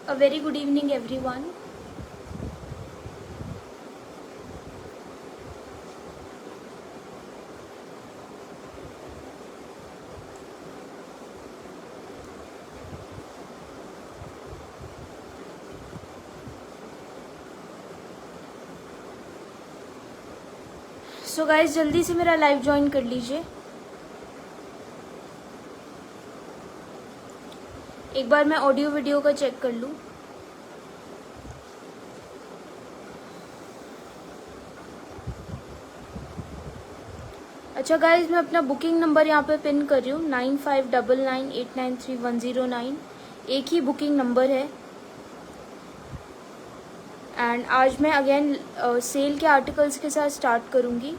A very good evening everyone. So guys जल्दी से मेरा लाइव ज्वाइन कर लीजिए। एक बार मैं ऑडियो वीडियो का चेक कर लूँ। अच्छा गाइस, मैं अपना बुकिंग नंबर यहाँ पे पिन कर रही हूँ 9599893109। एक ही बुकिंग नंबर है। एंड आज मैं अगेन सेल के आर्टिकल्स के साथ स्टार्ट करूँगी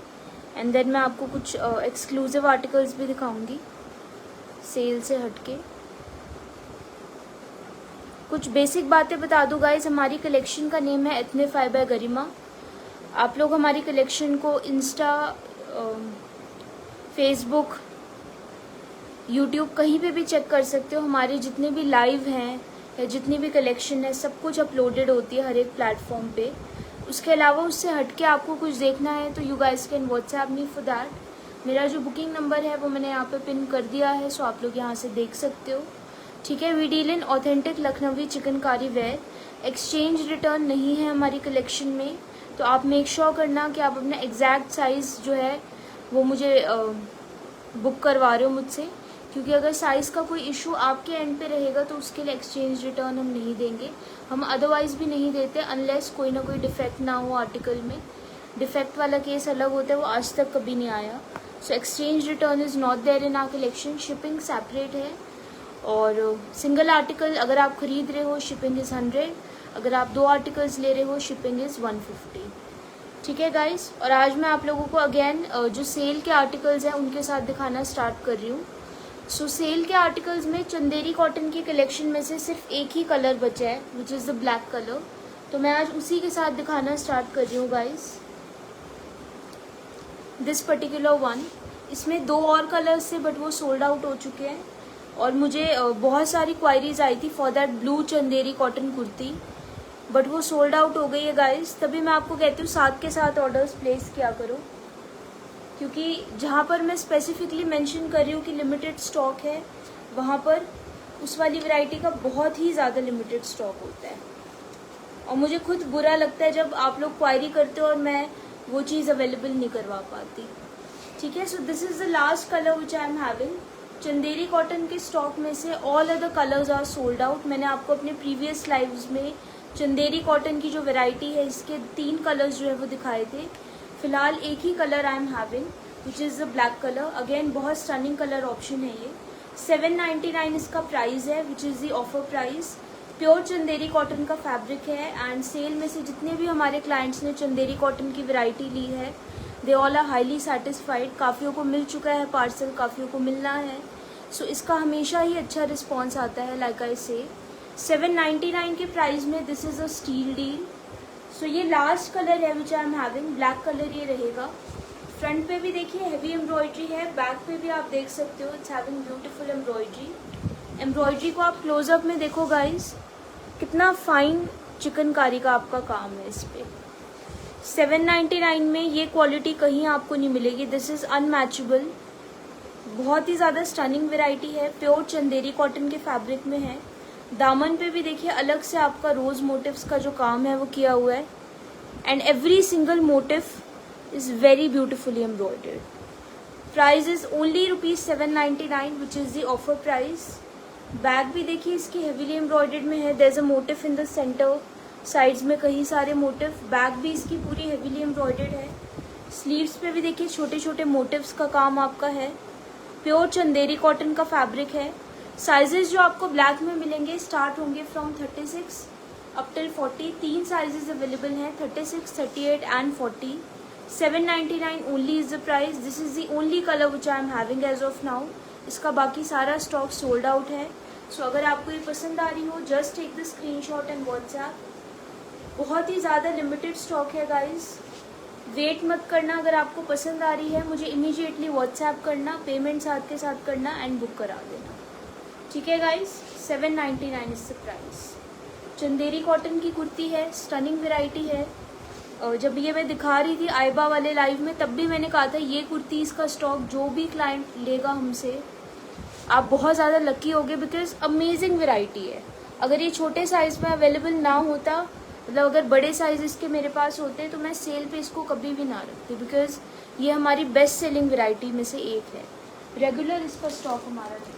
एंड देन मैं आपको कुछ एक्सक्लूसिव आर्टिकल्स भी दिखाऊंगी सेल से हटके। कुछ बेसिक बातें बता दूँ गाइस, हमारी कलेक्शन का नेम है एथनिफाई बाय गरिमा। आप लोग हमारी कलेक्शन को इंस्टा, फेसबुक, यूट्यूब कहीं पे भी चेक कर सकते हो। हमारे जितने भी लाइव हैं या जितनी भी कलेक्शन है सब कुछ अपलोडेड होती है हर एक प्लेटफॉर्म पे। उसके अलावा उससे हटके आपको कुछ देखना है तो you guys can WhatsApp me for that. मेरा जो बुकिंग नंबर है वो मैंने यहाँ पे पिन कर दिया है, सो आप लोग यहाँ से देख सकते हो। ठीक है, we deal in authentic Lucknowi chikankari wear. Exchange return नहीं है हमारी कलेक्शन में, तो आप मेक श्योर करना कि आप अपना एग्जैक्ट साइज़ जो है वो मुझे बुक करवा रहे हो मुझसे, क्योंकि अगर साइज़ का कोई इशू आपके एंड पे रहेगा तो उसके लिए एक्सचेंज रिटर्न हम नहीं देंगे। हम अदरवाइज़ भी नहीं देते अनलेस कोई ना कोई डिफेक्ट ना हो आर्टिकल में। डिफेक्ट वाला केस अलग होता है, वो आज तक कभी नहीं आया। So exchange return is not there in our collection. Shipping separate है और सिंगल आर्टिकल अगर आप खरीद रहे हो शिपिंग इज़ 100। अगर आप 2 आर्टिकल्स ले रहे हो शिपिंग इज़ 150। ठीक है गाइस, और आज मैं आप लोगों को अगेन जो सेल के आर्टिकल्स हैं उनके साथ दिखाना स्टार्ट कर रही हूँ। सो सेल के आर्टिकल्स में चंदेरी कॉटन की कलेक्शन में से सिर्फ एक ही कलर बचा है which is the black colour, तो मैं आज उसी के साथ दिखाना स्टार्ट कर रही हूँ गाइस। दिस पर्टिकुलर वन, इसमें 2 और कलर्स थे बट वो सोल्ड आउट हो चुके हैं और मुझे बहुत सारी क्वायरीज आई थी for that blue Chanderi cotton kurti, but वो सोल्ड आउट हो गई है गाइस। तभी मैं आपको कहती हूँ साथ के साथ ऑर्डर्स प्लेस किया करो, क्योंकि जहाँ पर मैं स्पेसिफिकली मेंशन कर रही हूँ कि लिमिटेड स्टॉक है वहाँ पर उस वाली वैरायटी का बहुत ही ज़्यादा लिमिटेड स्टॉक होता है और मुझे खुद बुरा लगता है जब आप लोग क्वायरी करते हो और मैं वो चीज़ अवेलेबल नहीं करवा पाती। ठीक है, so this is the last colour which I am having. Chanderi cotton के स्टॉक में से all other colours are sold out. मैंने आपको अपने प्रीवियस लाइव्स में चंदेरी कॉटन की जो वैरायटी है इसके 3 कलर्स जो है वो दिखाए थे। फिलहाल एक ही colour I am having which is the black colour. Again बहुत स्टनिंग कलर ऑप्शन है ये। 799 इसका प्राइस है which is the offer price. Pure Chanderi cotton का फैब्रिक है एंड सेल में से जितने भी हमारे क्लाइंट्स ने चंदेरी कॉटन की वैरायटी ली है they all are highly satisfied. काफ़ियों को मिल चुका है पार्सल, काफ़ियों को मिलना है, सो इसका हमेशा ही अच्छा रिस्पॉन्स आता है। लाइक आई से 799 के प्राइस में this is a steal deal. So ये लास्ट कलर है which I am having, black colour ये रहेगा। फ्रंट पे भी देखिए हैवी एम्ब्रॉयडरी है, बैक पे भी आप देख सकते हो it's having beautiful embroidery. Embroidery को आप क्लोजअप में देखो गाइस, कितना फाइन चिकनकारी का आपका काम है इस पे। 799 में ये क्वालिटी कहीं आपको नहीं मिलेगी, दिस इज़ अनमैचेबल। बहुत ही ज़्यादा स्टनिंग वेराइटी है, प्योर चंदेरी कॉटन के फैब्रिक में है। दामन पे भी देखिए अलग से आपका रोज मोटिव्स का जो काम है वो किया हुआ है and every single motif is very beautifully embroidered. Price is only ₹799 which is the offer price. Bag भी देखिए इसकी हेवीली एम्ब्रॉयडर्ड में है, there is a motif in the centre, sides में कई सारे मोटिव। बैग भी इसकी पूरी हेवीली एम्ब्रॉयडर्ड है। स्लीव्स पे भी देखिए छोटे छोटे मोटिव्स का काम आपका है। प्योर चंदेरी कॉटन का फैब्रिक है। साइजेस जो आपको ब्लैक में मिलेंगे स्टार्ट होंगे from 36 up till 40। 3 sizes available हैं, 36, 38 and 40। 799 only is the price. This is the only colour which I am having as of now. इसका बाकी सारा स्टॉक सोल्ड आउट है। सो अगर आपको ये पसंद आ रही हो just take the screenshot and WhatsApp. बहुत ही ज़्यादा लिमिटेड स्टॉक है गाइज, वेट मत करना। अगर आपको पसंद आ रही है मुझे इमीडिएटली व्हाट्सएप करना, पेमेंट साथ के साथ करना एंड बुक करा देना। ठीक है guys, 799 is the price. Chanderi cotton की कुर्ती है, स्टनिंग वैरायटी है। जब ये मैं दिखा रही थी आइबा वाले लाइव में तब भी मैंने कहा था ये कुर्ती इसका स्टॉक जो भी क्लाइंट लेगा हमसे आप बहुत ज़्यादा लकी होगे, बिकॉज अमेजिंग वैरायटी है। अगर ये छोटे साइज़ में अवेलेबल ना होता, मतलब अगर बड़े साइज इसके मेरे पास होते तो मैं सेल पे इसको कभी भी ना रखती, बिकॉज ये हमारी बेस्ट सेलिंग वैरायटी में से एक है। रेगुलर इसका स्टॉक हमारा रहता है।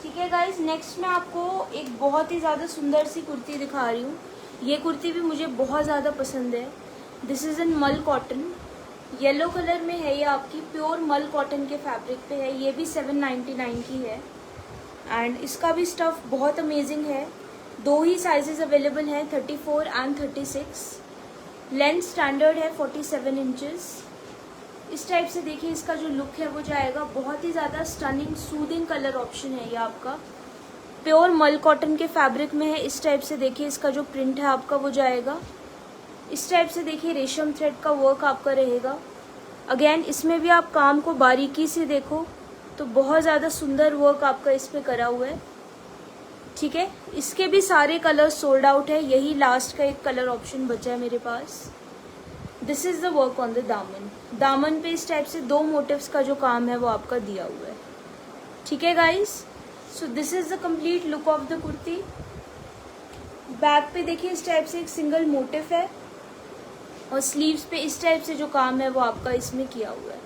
ठीक है गाइज, नेक्स्ट मैं आपको एक बहुत ही ज़्यादा सुंदर सी कुर्ती दिखा रही हूँ। ये कुर्ती भी मुझे बहुत ज़्यादा पसंद है। दिस इज़ इन मल कॉटन, येलो कलर में है। ये आपकी प्योर मल कॉटन के फैब्रिक पे है। ये भी 799 की है एंड इसका भी स्टफ़ बहुत अमेजिंग है। 2 ही साइजेस अवेलेबल हैं, 34 एंड 36। लेंथ स्टैंडर्ड है 47 इंचेस। इस टाइप से देखिए इसका जो लुक है वो जाएगा। बहुत ही ज़्यादा स्टनिंग सूदिंग कलर ऑप्शन है ये आपका। प्योर मल कॉटन के फैब्रिक में है। इस टाइप से देखिए इसका जो प्रिंट है आपका वो जाएगा। इस टाइप से देखिए रेशम थ्रेड का वर्क आपका रहेगा। अगेन इसमें भी आप काम को बारीकी से देखो तो बहुत ज़्यादा सुंदर वर्क आपका इस पे करा हुआ है। ठीक है, इसके भी सारे कलर सोल्ड आउट है। यही लास्ट का एक कलर ऑप्शन बचा है मेरे पास। This is the work on the दामन। दामन पे इस टाइप से 2 मोटिव्स का जो काम है वो आपका दिया हुआ है। ठीक है guys, so this is the complete look of the kurti. Back पे देखिए इस टाइप से एक सिंगल मोटिव है और स्लीव्स पे इस टाइप से जो काम है वो आपका इसमें किया हुआ है।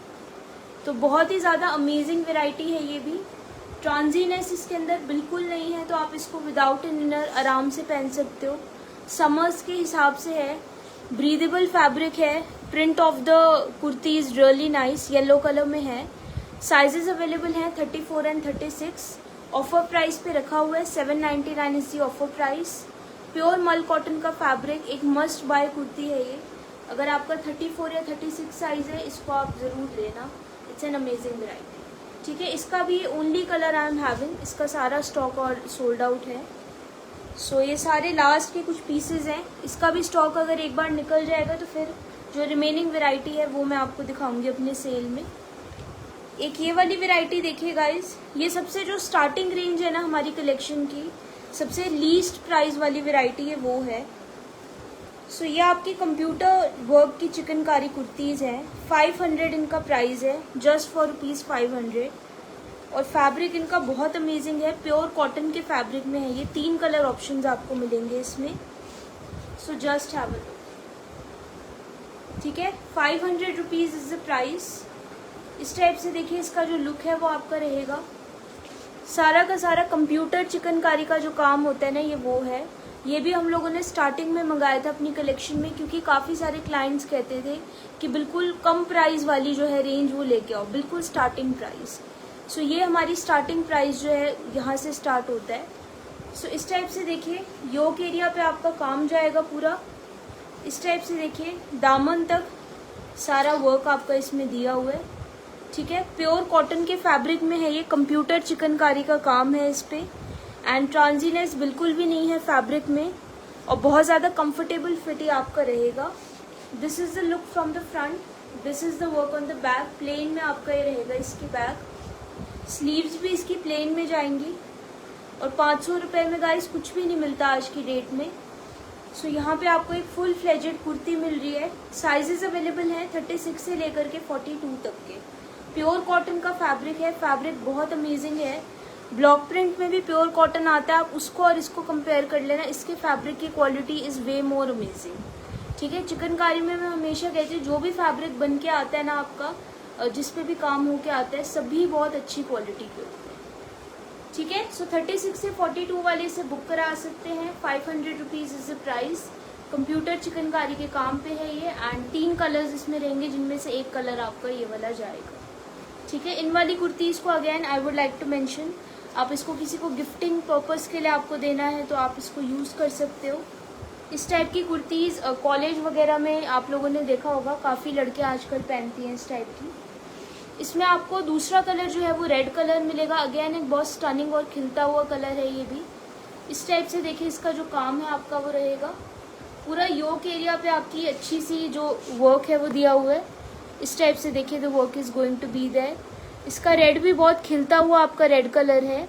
तो बहुत ही ज़्यादा अमेजिंग वैरायटी है ये भी। ट्रांजीनेस इसके अंदर बिल्कुल नहीं है, तो आप इसको विदाउट एन इनर आराम से पहन सकते हो। समर्स के हिसाब से है, ब्रीदेबल फैब्रिक है। Print of the kurti is really nice, yellow colour में है। साइजेस अवेलेबल हैं 34 एंड 36। ऑफर प्राइस पे रखा हुआ है 799 is the offer price. Pure मल कॉटन का फैब्रिक, एक मस्ट बाय कुर्ती है ये। अगर आपका 34 या 36 साइज है इसको आप ज़रूर लेना। It's an amazing variety. ठीक है, इसका भी only colour I am having. इसका सारा स्टॉक और सोल्ड आउट है। सो ये सारे लास्ट के कुछ पीसेज हैं। इसका भी स्टॉक अगर एक बार निकल जाएगा तो फिर जो रिमेनिंग वैरायटी है वो मैं आपको दिखाऊंगी अपने सेल में। एक ये वाली वैरायटी देखिए गाइस, ये सबसे जो स्टार्टिंग रेंज है ना हमारी कलेक्शन की, सबसे लीस्ट प्राइस वाली वैरायटी है वो है। सो ये आपकी कंप्यूटर वर्क की चिकनकारी कुर्तीज़ हैं। 500 इनका प्राइस है, जस्ट फॉर ₹500। और फैब्रिक इनका बहुत अमेजिंग है, प्योर कॉटन के फैब्रिक में है ये। 3 कलर ऑप्शंस आपको मिलेंगे इसमें। सो जस्ट हैव अ लुक। ठीक है, 500 रुपीज़ इज़ द प्राइस। इस टाइप से देखिए इसका जो लुक है वो आपका रहेगा। सारा का सारा कंप्यूटर चिकनकारी का जो काम होता है ना ये वो है। ये भी हम लोगों ने स्टार्टिंग में मंगाया था अपनी कलेक्शन में, क्योंकि काफ़ी सारे क्लाइंट्स कहते थे कि बिल्कुल कम प्राइस वाली जो है रेंज वो लेके आओ, बिल्कुल स्टार्टिंग प्राइस। सो ये हमारी स्टार्टिंग प्राइस जो है यहाँ से स्टार्ट होता है। सो इस टाइप से देखिए योक एरिया पे आपका काम जाएगा पूरा। इस टाइप से देखिए दामन तक सारा वर्क आपका इसमें दिया हुआ है। ठीक है, प्योर कॉटन के फैब्रिक में है ये। कंप्यूटर चिकनकारी का काम है इस पे एंड ट्रांजीनेस बिल्कुल भी नहीं है फैब्रिक में और बहुत ज़्यादा कंफर्टेबल फिट ही आपका रहेगा। This is the look from the front, this is the work on the back. Plain में आपका ये रहेगा इसकी बैक। स्लीव्स भी इसकी प्लेन में जाएंगी और 500 रुपये में गाइस कुछ भी नहीं मिलता आज की डेट में। सो यहाँ पे आपको एक फुल फ्लेजेड कुर्ती मिल रही है। साइजेस अवेलेबल हैं 36 से लेकर के 42 तक के। प्योर कॉटन का फैब्रिक है, फैब्रिक बहुत अमेजिंग है। ब्लॉक प्रिंट में भी प्योर कॉटन आता है, आप उसको और इसको कंपेयर कर लेना। इसके फैब्रिक की quality is way more amazing. ठीक है, चिकनकारी में मैं हमेशा कहती हूँ जो भी फैब्रिक बन के आता है ना आपका, जिस पे भी काम हो के आता है, सभी बहुत अच्छी क्वालिटी के होते हैं। ठीक है, सो 36 से 42 वाले से बुक करा सकते हैं। 500 rupees is the price. Computer chikankari के काम पे है ये एंड 3 कलर्स इसमें रहेंगे, जिनमें से एक कलर आपका ये वाला जाएगा। ठीक है, इन वाली कुर्तीज़ को again I would like to mention, आप इसको किसी को गिफ्टिंग पर्पस के लिए आपको देना है तो आप इसको यूज़ कर सकते हो। इस टाइप की कुर्तीज़ कॉलेज वगैरह में आप लोगों ने देखा होगा, काफ़ी लड़के आजकल पहनती हैं इस टाइप की। इसमें आपको दूसरा कलर जो है वो रेड कलर मिलेगा। अगेन एक बहुत स्टनिंग और खिलता हुआ कलर है ये भी। इस टाइप से देखिए इसका जो काम है आपका वो रहेगा। पूरा योक एरिया पे आपकी अच्छी सी जो वर्क है वो दिया हुआ है। इस टाइप से देखिए the work is going to be there. इसका रेड भी बहुत खिलता हुआ आपका रेड कलर है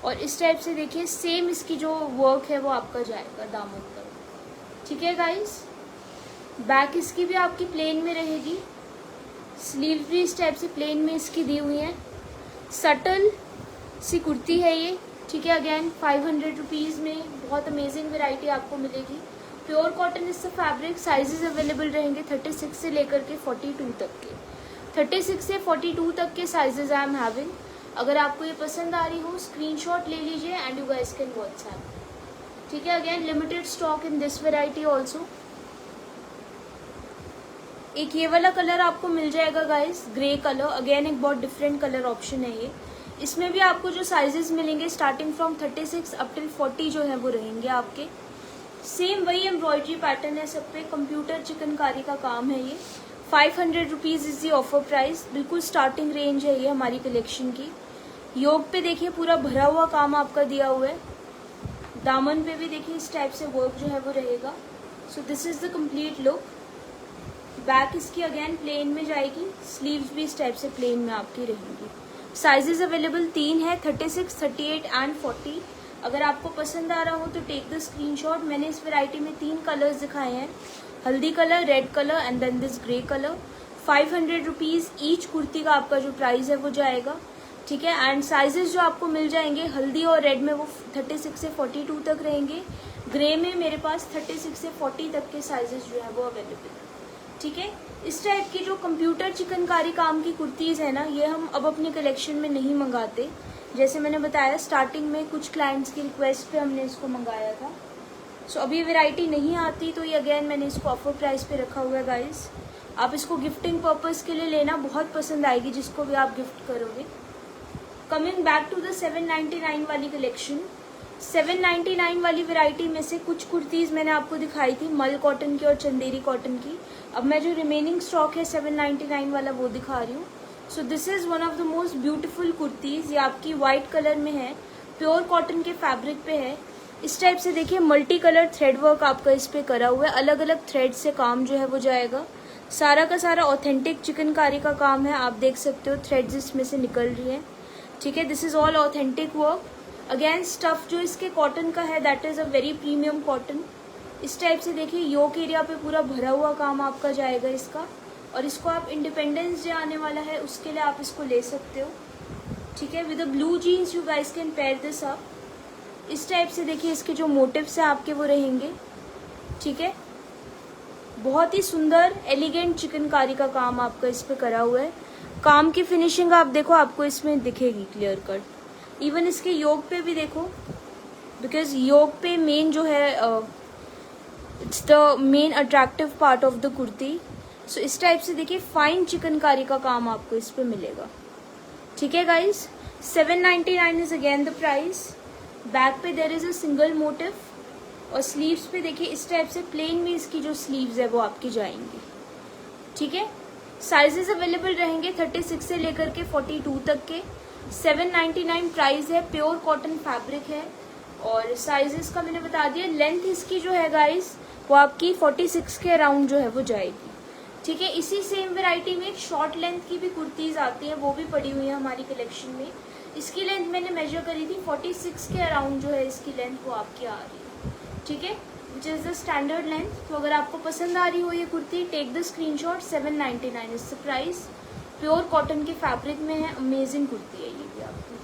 और इस टाइप से देखिए सेम इसकी जो वर्क है वो आपका जाएगा दामन पर। ठीक है गाइस, बैक इसकी भी आपकी प्लेन में रहेगी, स्लीव भी इस टाइप से प्लेन में इसकी दी हुई है। सटल सी कुर्ती है ये। ठीक है, अगेन 500 रुपीज़ में बहुत अमेजिंग वैरायटी आपको मिलेगी। प्योर कॉटन इससे फैब्रिक। साइजेस अवेलेबल रहेंगे 36 से लेकर के 42 तक के। 36 से 42 तक के साइजेस आई एम हैविंग। अगर आपको ये पसंद आ रही हो स्क्रीनशॉट ले लीजिए and you guys can WhatsApp. ठीक है, again limited stock in this variety also. एक ये वाला कलर आपको मिल जाएगा गाइस, ग्रे कलर। अगेन एक बहुत डिफरेंट कलर ऑप्शन है ये। इसमें भी आपको जो साइजेस मिलेंगे स्टार्टिंग फ्रॉम 36 अप टिल 40 जो है वो रहेंगे आपके। सेम वही एम्ब्रॉयडरी पैटर्न है सब पे, कंप्यूटर चिकनकारी का काम है ये। 500 rupees is the offer price. बिल्कुल स्टार्टिंग रेंज है ये हमारी कलेक्शन की। योक पे देखिए पूरा भरा हुआ काम आपका दिया हुआ है। दामन पे भी देखिए इस टाइप से वर्क जो है वो रहेगा। सो this is the complete look. Back इसकी अगेन प्लेन में जाएगी, स्लीव्स भी इस टाइप से प्लेन में आपकी रहेंगी। साइजेस अवेलेबल 3 है, 36, 38 एंड 40। अगर आपको पसंद आ रहा हो तो टेक द स्क्रीनशॉट। मैंने इस वैरायटी में 3 कलर्स दिखाए हैं, हल्दी colour, red colour and then this grey colour. 500 rupees each kurti का आपका जो प्राइस है वो जाएगा। ठीक है, एंड साइजेस जो आपको मिल जाएंगे हल्दी और रेड में वो 36 से 42 तक रहेंगे। ग्रे में मेरे पास 36 से 40 तक के साइजेस जो है वो अवेलेबल है। ठीक है, इस टाइप की जो कंप्यूटर चिकनकारी काम की कुर्तीज़ है ना, ये हम अब अपनी कलेक्शन में नहीं मंगाते। जैसे मैंने बताया स्टार्टिंग में कुछ क्लाइंट्स की रिक्वेस्ट पे हमने इसको मंगाया था। सो अभी वैरायटी नहीं आती तो ये अगेन मैंने इसको ऑफर प्राइस पे रखा हुआ है गाइस। आप इसको गिफ्टिंग पर्पज़ के लिए लेना, बहुत पसंद आएगी जिसको भी आप गिफ्ट करोगे। कमिंग बैक टू द 799 वाली कलेक्शन। 799 वाली वैरायटी में से कुछ कुर्तीज़ मैंने आपको दिखाई थी मल कॉटन की और चंदेरी कॉटन की। अब मैं जो रिमेनिंग स्टॉक है 799 वाला वो दिखा रही हूँ। सो this is one of the most beautiful kurtis. ये आपकी वाइट कलर में है, प्योर कॉटन के फैब्रिक पे है। इस टाइप से देखिए मल्टी कलर थ्रेड वर्क आपका इस पे करा हुआ है, अलग अलग थ्रेड से काम जो है वो जाएगा। सारा का सारा ऑथेंटिक चिकनकारी का काम है, आप देख सकते हो थ्रेड्स इसमें से निकल रही हैं। ठीक है, this is all authentic work. Again stuff जो इसके कॉटन का है that is a very premium cotton. इस टाइप से देखिए योक एरिया पे पूरा भरा हुआ काम आपका जाएगा इसका। और इसको आप इंडिपेंडेंस डे आने वाला है उसके लिए आप इसको ले सकते हो। ठीक है, with a blue jeans you guys can pair this up. इस टाइप से देखिए इसके जो मोटिव्स हैं आपके वो रहेंगे। ठीक है, बहुत ही सुंदर एलिगेंट चिकनकारी का काम आपका इस पे करा हुआ है। काम की फिनिशिंग आप देखो, आपको इसमें दिखेगी क्लियर कट। इवन इसके योक पे भी देखो, बिकॉज योक पे मेन जो है it's the main attractive part of the kurti. So इस टाइप से देखिए फाइन चिकनकारी का काम आपको इस पे मिलेगा। ठीक है guys, 799 is again the price. Back पे there is a single motive और स्लीव्स पे देखिए इस टाइप से प्लेन में इसकी जो स्लीव्स है वो आपकी जाएंगी। ठीक है, साइजेस अवेलेबल रहेंगे 36 से लेकर के 42 तक के। 799 प्राइस है, प्योर कॉटन फैब्रिक है और साइजेस का मैंने बता दिया। लेंथ इसकी जो है गाइस वो आपकी 46 के अराउंड जो है वो जाएगी। ठीक है, इसी सेम वैरायटी में एक शॉर्ट लेंथ की भी कुर्तीज़ आती हैं, वो भी पड़ी हुई है हमारी कलेक्शन में। इसकी लेंथ मैंने मेजर करी थी, 46 के अराउंड जो है इसकी लेंथ वो आपकी आ रही है। ठीक है, which is the standard length. तो अगर आपको पसंद आ रही हो ये kurti, take the screenshot. 799 is the price. Pure cotton के फैब्रिक में है, अमेजिंग कुर्ती है ये भी आपकी।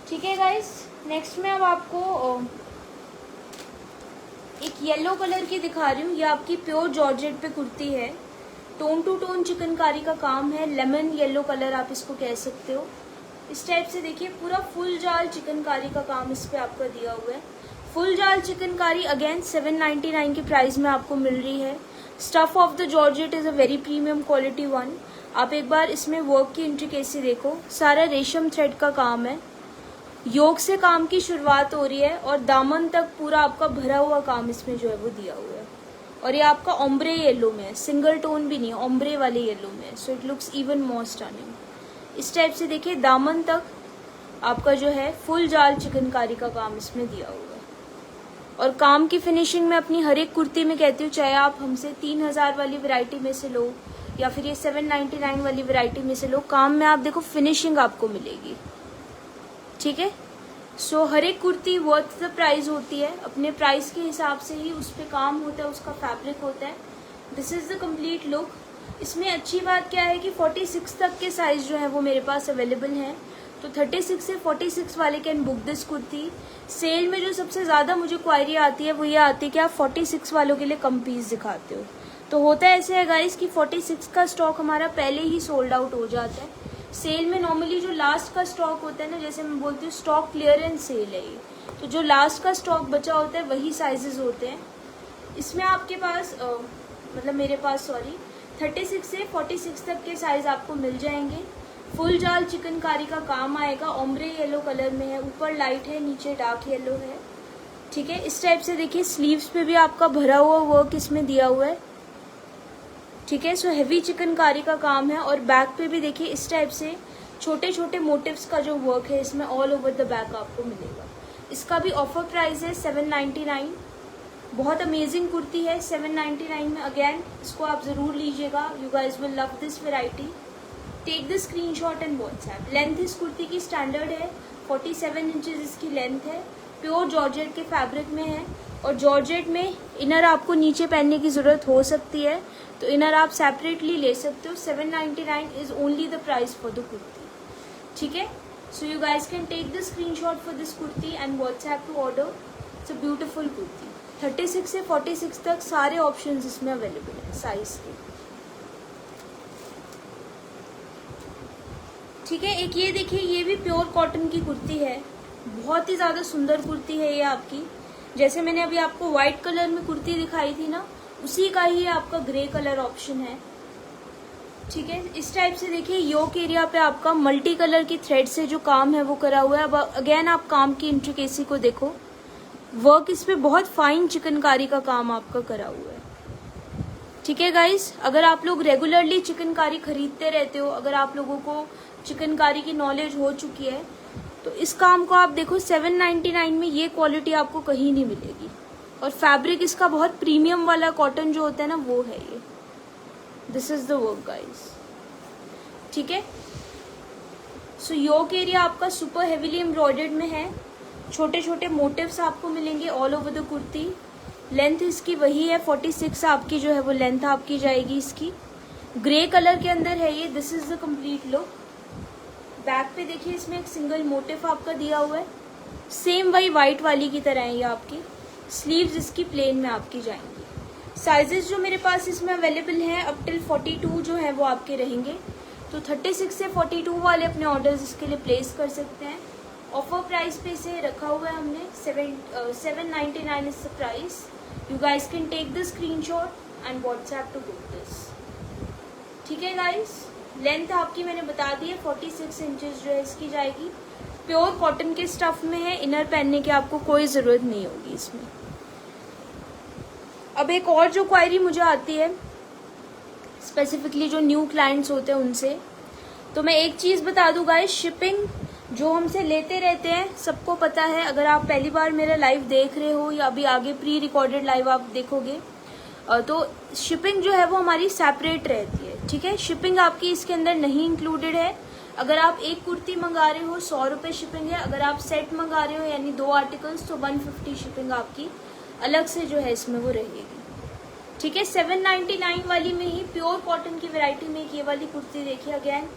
ठीक है गाइस, नेक्स्ट में अब आपको एक येलो कलर की दिखा रही हूँ। ये आपकी प्योर जॉर्जेट पे कुर्ती है, टोन टू टोन चिकनकारी का काम है, लेमन येलो कलर आप इसको कह सकते हो। इस टाइप से देखिए पूरा फुल जाल चिकनकारी का काम इस पे आपका दिया हुआ है। फुल जाल चिकनकारी अगेन 799 की प्राइस में आपको मिल रही है। Stuff of the georgette is a very premium quality one. आप एक बार इसमें वर्क की इंट्रिकेसी देखो, सारा रेशम थ्रेड का काम है। योक से काम की शुरुआत हो रही है और दामन तक पूरा आपका भरा हुआ काम इसमें जो है वो दिया हुआ है। और ये आपका ओम्ब्रे येलो में है, सिंगल टोन भी नहीं, ओम्ब्रे वाले येलो में है। So it looks even more stunning. इस टाइप से देखिए दामन तक आपका जो है फुल जाल चिकनकारी का काम इसमें दिया हुआ है। और काम की फिनिशिंग में अपनी हर एक कुर्ती में कहती हूँ, चाहे आप हमसे 3000 वाली वैरायटी में से लो या फिर ये 799 वाली वैरायटी में से लो, काम में आप देखो फिनिशिंग आपको मिलेगी। ठीक है। सो हर एक कुर्ती वर्थ द प्राइस होती है, अपने प्राइस के हिसाब से ही उस पर काम होता है, उसका फैब्रिक होता है। This is the complete look. इसमें अच्छी बात क्या है कि 46 तक के साइज़ जो है वो मेरे पास अवेलेबल हैं, तो 36 से 46 वाले can book this kurti. Sale में जो सबसे ज़्यादा मुझे क्वायरी आती है वो ये आती है कि आप 46 वालों के लिए कम पीस दिखाते हो। तो होता है ऐसे है गाइस कि 46 का स्टॉक हमारा पहले ही सोल्ड आउट हो जाता है। सेल में नॉर्मली जो लास्ट का स्टॉक होता है ना, जैसे मैं बोलती हूँ स्टॉक क्लियरेंस सेल है ये, तो जो लास्ट का स्टॉक बचा होता है वही साइजेस होते हैं। इसमें आपके पास मतलब मेरे पास 36 से 46 तक के साइज आपको मिल जाएंगे। फुल जाल चिकनकारी का काम आएगा, ओम्ब्रे येलो कलर में है, ऊपर लाइट है, नीचे डार्क येलो है। ठीक है, इस टाइप से देखिए स्लीव्स पे भी आपका भरा हुआ वर्क इसमें दिया हुआ है। ठीक है, सो हेवी चिकनकारी का काम है, और बैक पे भी देखिए इस टाइप से छोटे छोटे मोटिव्स का जो वर्क है इसमें ऑल ओवर द बैक आपको मिलेगा। इसका भी ऑफर प्राइस है 799। बहुत अमेजिंग कुर्ती है 799 में। अगेन इसको आप ज़रूर लीजिएगा, you guys will love this variety. Take the screenshot and WhatsApp. Length इस कुर्ती की स्टैंडर्ड है, 47 इंचेस इसकी लेंथ है, प्योर जॉर्जेट के फैब्रिक में है, और जॉर्जेट में इनर आपको नीचे पहनने की ज़रूरत हो सकती है, तो इनर आप सेपरेटली ले सकते हो। 799 is only the price for the kurti. ठीक है, so you guys can take the screenshot for this kurti and WhatsApp to order. It's a beautiful kurti. 36 से 46 तक सारे ऑप्शंस इसमें अवेलेबल हैं साइज के। ठीक है, एक ये देखिए, ये भी प्योर कॉटन की कुर्ती है, बहुत ही ज़्यादा सुंदर कुर्ती है ये आपकी। जैसे मैंने अभी आपको व्हाइट कलर में कुर्ती दिखाई थी ना, उसी का ही आपका ग्रे कलर ऑप्शन है। ठीक है, इस टाइप से देखिए योक एरिया पे आपका मल्टी कलर की थ्रेड से जो काम है वो करा हुआ है। अब अगेन आप काम की इंट्रिकेसी को देखो, वर्क इस पे बहुत फाइन चिकनकारी का काम आपका करा हुआ है। ठीक है गाइस, अगर आप लोग रेगुलरली चिकनकारी खरीदते रहते हो, अगर आप लोगों को चिकनकारी की नॉलेज हो चुकी है, तो इस काम को आप देखो 799 में ये क्वालिटी आपको कहीं नहीं मिलेगी, और फैब्रिक इसका बहुत प्रीमियम वाला कॉटन जो होता है ना वो है ये। This is the work guys. ठीक है, सो योक एरिया आपका सुपर हेवीली एम्ब्रॉयडर्ड में है, छोटे छोटे मोटिव्स आपको मिलेंगे all over the kurti. Length इसकी वही है 46 आपकी जो है वो लेंथ आपकी जाएगी इसकी। ग्रे कलर के अंदर है ये। This is the complete look. Back पे देखिए इसमें एक सिंगल मोटिव आपका दिया हुआ है, सेम वही व्हाइट वाली की तरह है ये आपकी। स्लीव्स इसकी प्लेन में आपकी जाएंगी। साइजेस जो मेरे पास इसमें अवेलेबल हैं अप टिल 42 जो है वो आपके रहेंगे, तो 36 से 42 वाले अपने ऑर्डर्स इसके लिए प्लेस कर सकते हैं। ऑफर प्राइस पे इसे रखा हुआ है हमने, 799 is the price. You guys can take the screenshot and WhatsApp to book this. ठीक है गाइज, लेंथ आपकी मैंने बता दी है, 46 इंचेस जो है इसकी जाएगी। प्योर कॉटन के स्टफ में है, इनर पहनने की आपको कोई ज़रूरत नहीं होगी इसमें। अब एक और जो क्वायरी मुझे आती है स्पेसिफिकली जो न्यू क्लाइंट्स होते हैं उनसे, तो मैं एक चीज़ बता दूँ गाइस, शिपिंग जो हमसे लेते रहते हैं सबको पता है। अगर आप पहली बार मेरा लाइव देख रहे हो या अभी आगे प्री रिकॉर्डेड लाइव आप देखोगे, तो शिपिंग जो है वो हमारी सेपरेट रहती है। ठीक है, शिपिंग आपकी इसके अंदर नहीं इंक्लूडेड है। अगर आप एक कुर्ती मंगा रहे हो 100 रुपये शिपिंग है, अगर आप सेट मंगा रहे हो यानी 2 आर्टिकल्स तो 150 शिपिंग आपकी अलग से जो है इसमें वो रहेगी। ठीक है, 799 वाली में ही प्योर कॉटन की वैरायटी में ये वाली कुर्ती देखिए, अगेन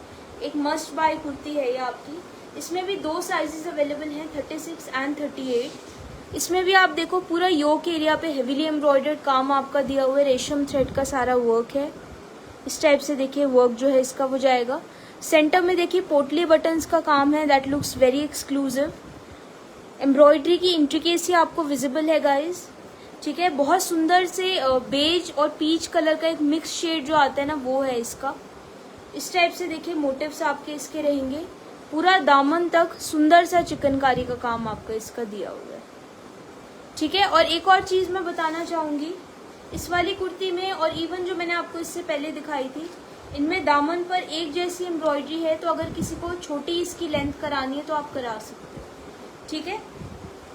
एक मस्ट बाय कुर्ती है ये आपकी। इसमें भी 2 साइजेस अवेलेबल हैं, 36 एंड 38। इसमें भी आप देखो पूरा योक एरिया पे हेवीली एम्ब्रॉयडर्ड काम आपका दिया हुआ है, रेशम थ्रेड का सारा वर्क है। इस टाइप से देखिए वर्क जो है इसका वो जाएगा। सेंटर में देखिए पोटली बटन्स का काम है, that looks very exclusive. Embroidery की इंट्रिकेसी आपको विजिबल है गाइज। ठीक है, बहुत सुंदर से बेज और पीच कलर का एक मिक्स शेड जो आता है ना वो है इसका। इस टाइप से देखिए मोटिव्स आपके इसके रहेंगे, पूरा दामन तक सुंदर सा चिकनकारी का काम आपका इसका दिया हुआ है। ठीक है, और एक और चीज़ मैं बताना चाहूँगी इस वाली कुर्ती में, और इवन जो मैंने आपको इससे पहले दिखाई थी, इनमें दामन पर एक जैसी एम्ब्रॉयडरी है, तो अगर किसी को छोटी इसकी लेंथ करानी है तो आप करा सकते हो। ठीक है,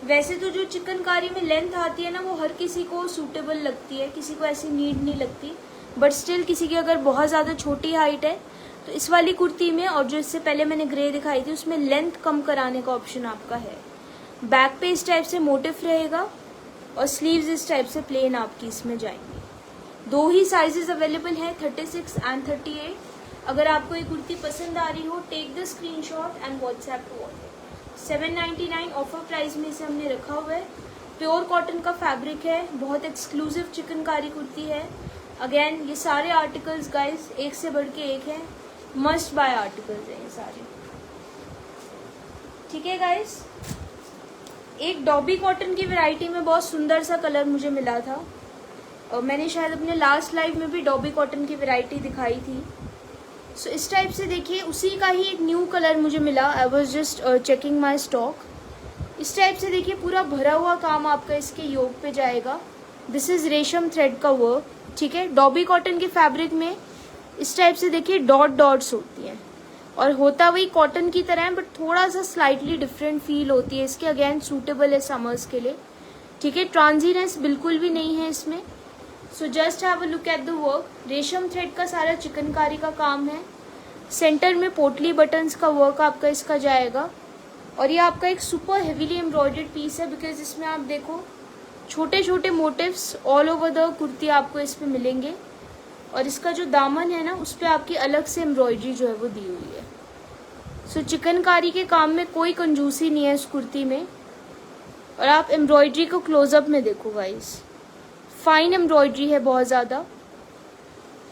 वैसे तो जो चिकनकारी में लेंथ आती है ना वो हर किसी को सूटेबल लगती है, किसी को ऐसी नीड नहीं लगती, बट स्टिल किसी की अगर बहुत ज़्यादा छोटी हाइट है तो इस वाली कुर्ती में और जो इससे पहले मैंने ग्रे दिखाई थी उसमें लेंथ कम कराने का ऑप्शन आपका है। बैक पे इस टाइप से मोटिव रहेगा और स्लीव्स इस टाइप से प्लेन आपकी इसमें जाएंगी। 2 ही साइजेस अवेलेबल हैं, 36 एंड 38। अगर आपको ये कुर्ती पसंद आ रही हो, take the screenshot and WhatsApp to order. 799 offer price में इसे हमने रखा हुआ है। प्योर कॉटन का फैब्रिक है, बहुत एक्सक्लूसिव चिकनकारी कुर्ती है। अगेन ये सारे आर्टिकल्स गाइस एक से बढ़ के एक है, मस्ट बाय आर्टिकल्स हैं ये सारे। ठीक है गाइस, एक डॉबी कॉटन की वैरायटी में बहुत सुंदर सा कलर मुझे मिला था और मैंने शायद अपने लास्ट लाइव में भी डॉबी कॉटन की वैरायटी दिखाई थी। सो इस टाइप से देखिए उसी का ही एक न्यू कलर मुझे मिला। I was just checking my stock. इस टाइप से देखिए पूरा भरा हुआ काम आपका इसके योक पे जाएगा। दिस इज रेशम थ्रेड का वर्क। ठीक है, डॉबी कॉटन के फैब्रिक में इस टाइप से देखिए डॉट डॉट्स होती हैं और होता वही कॉटन की तरह है बट थोड़ा सा स्लाइटली डिफरेंट फील होती है इसके। अगेन सूटेबल है समर्स के लिए। ठीक है, ट्रांजीनेस बिल्कुल भी नहीं है इसमें। सो just have a look at the work. रेशम थ्रेड का सारा चिकनकारी का काम है। सेंटर में पोटली बटन्स का वर्क आपका इसका जाएगा और ये आपका एक सुपर हेवीली एम्ब्रॉयडर्ड पीस है बिकॉज इसमें आप देखो छोटे छोटे motifs all over the kurti आपको इस पे मिलेंगे और इसका जो दामन है ना उस पर आपकी अलग से एम्ब्रॉयडरी जो है वो दी हुई है। सो चिकनकारी के काम में कोई कंजूसी नहीं है इस कुर्ती में। और आप एम्ब्रॉयडरी को क्लोजअप में देखो गाइस, फाइन एम्ब्रॉयडरी है बहुत ज़्यादा।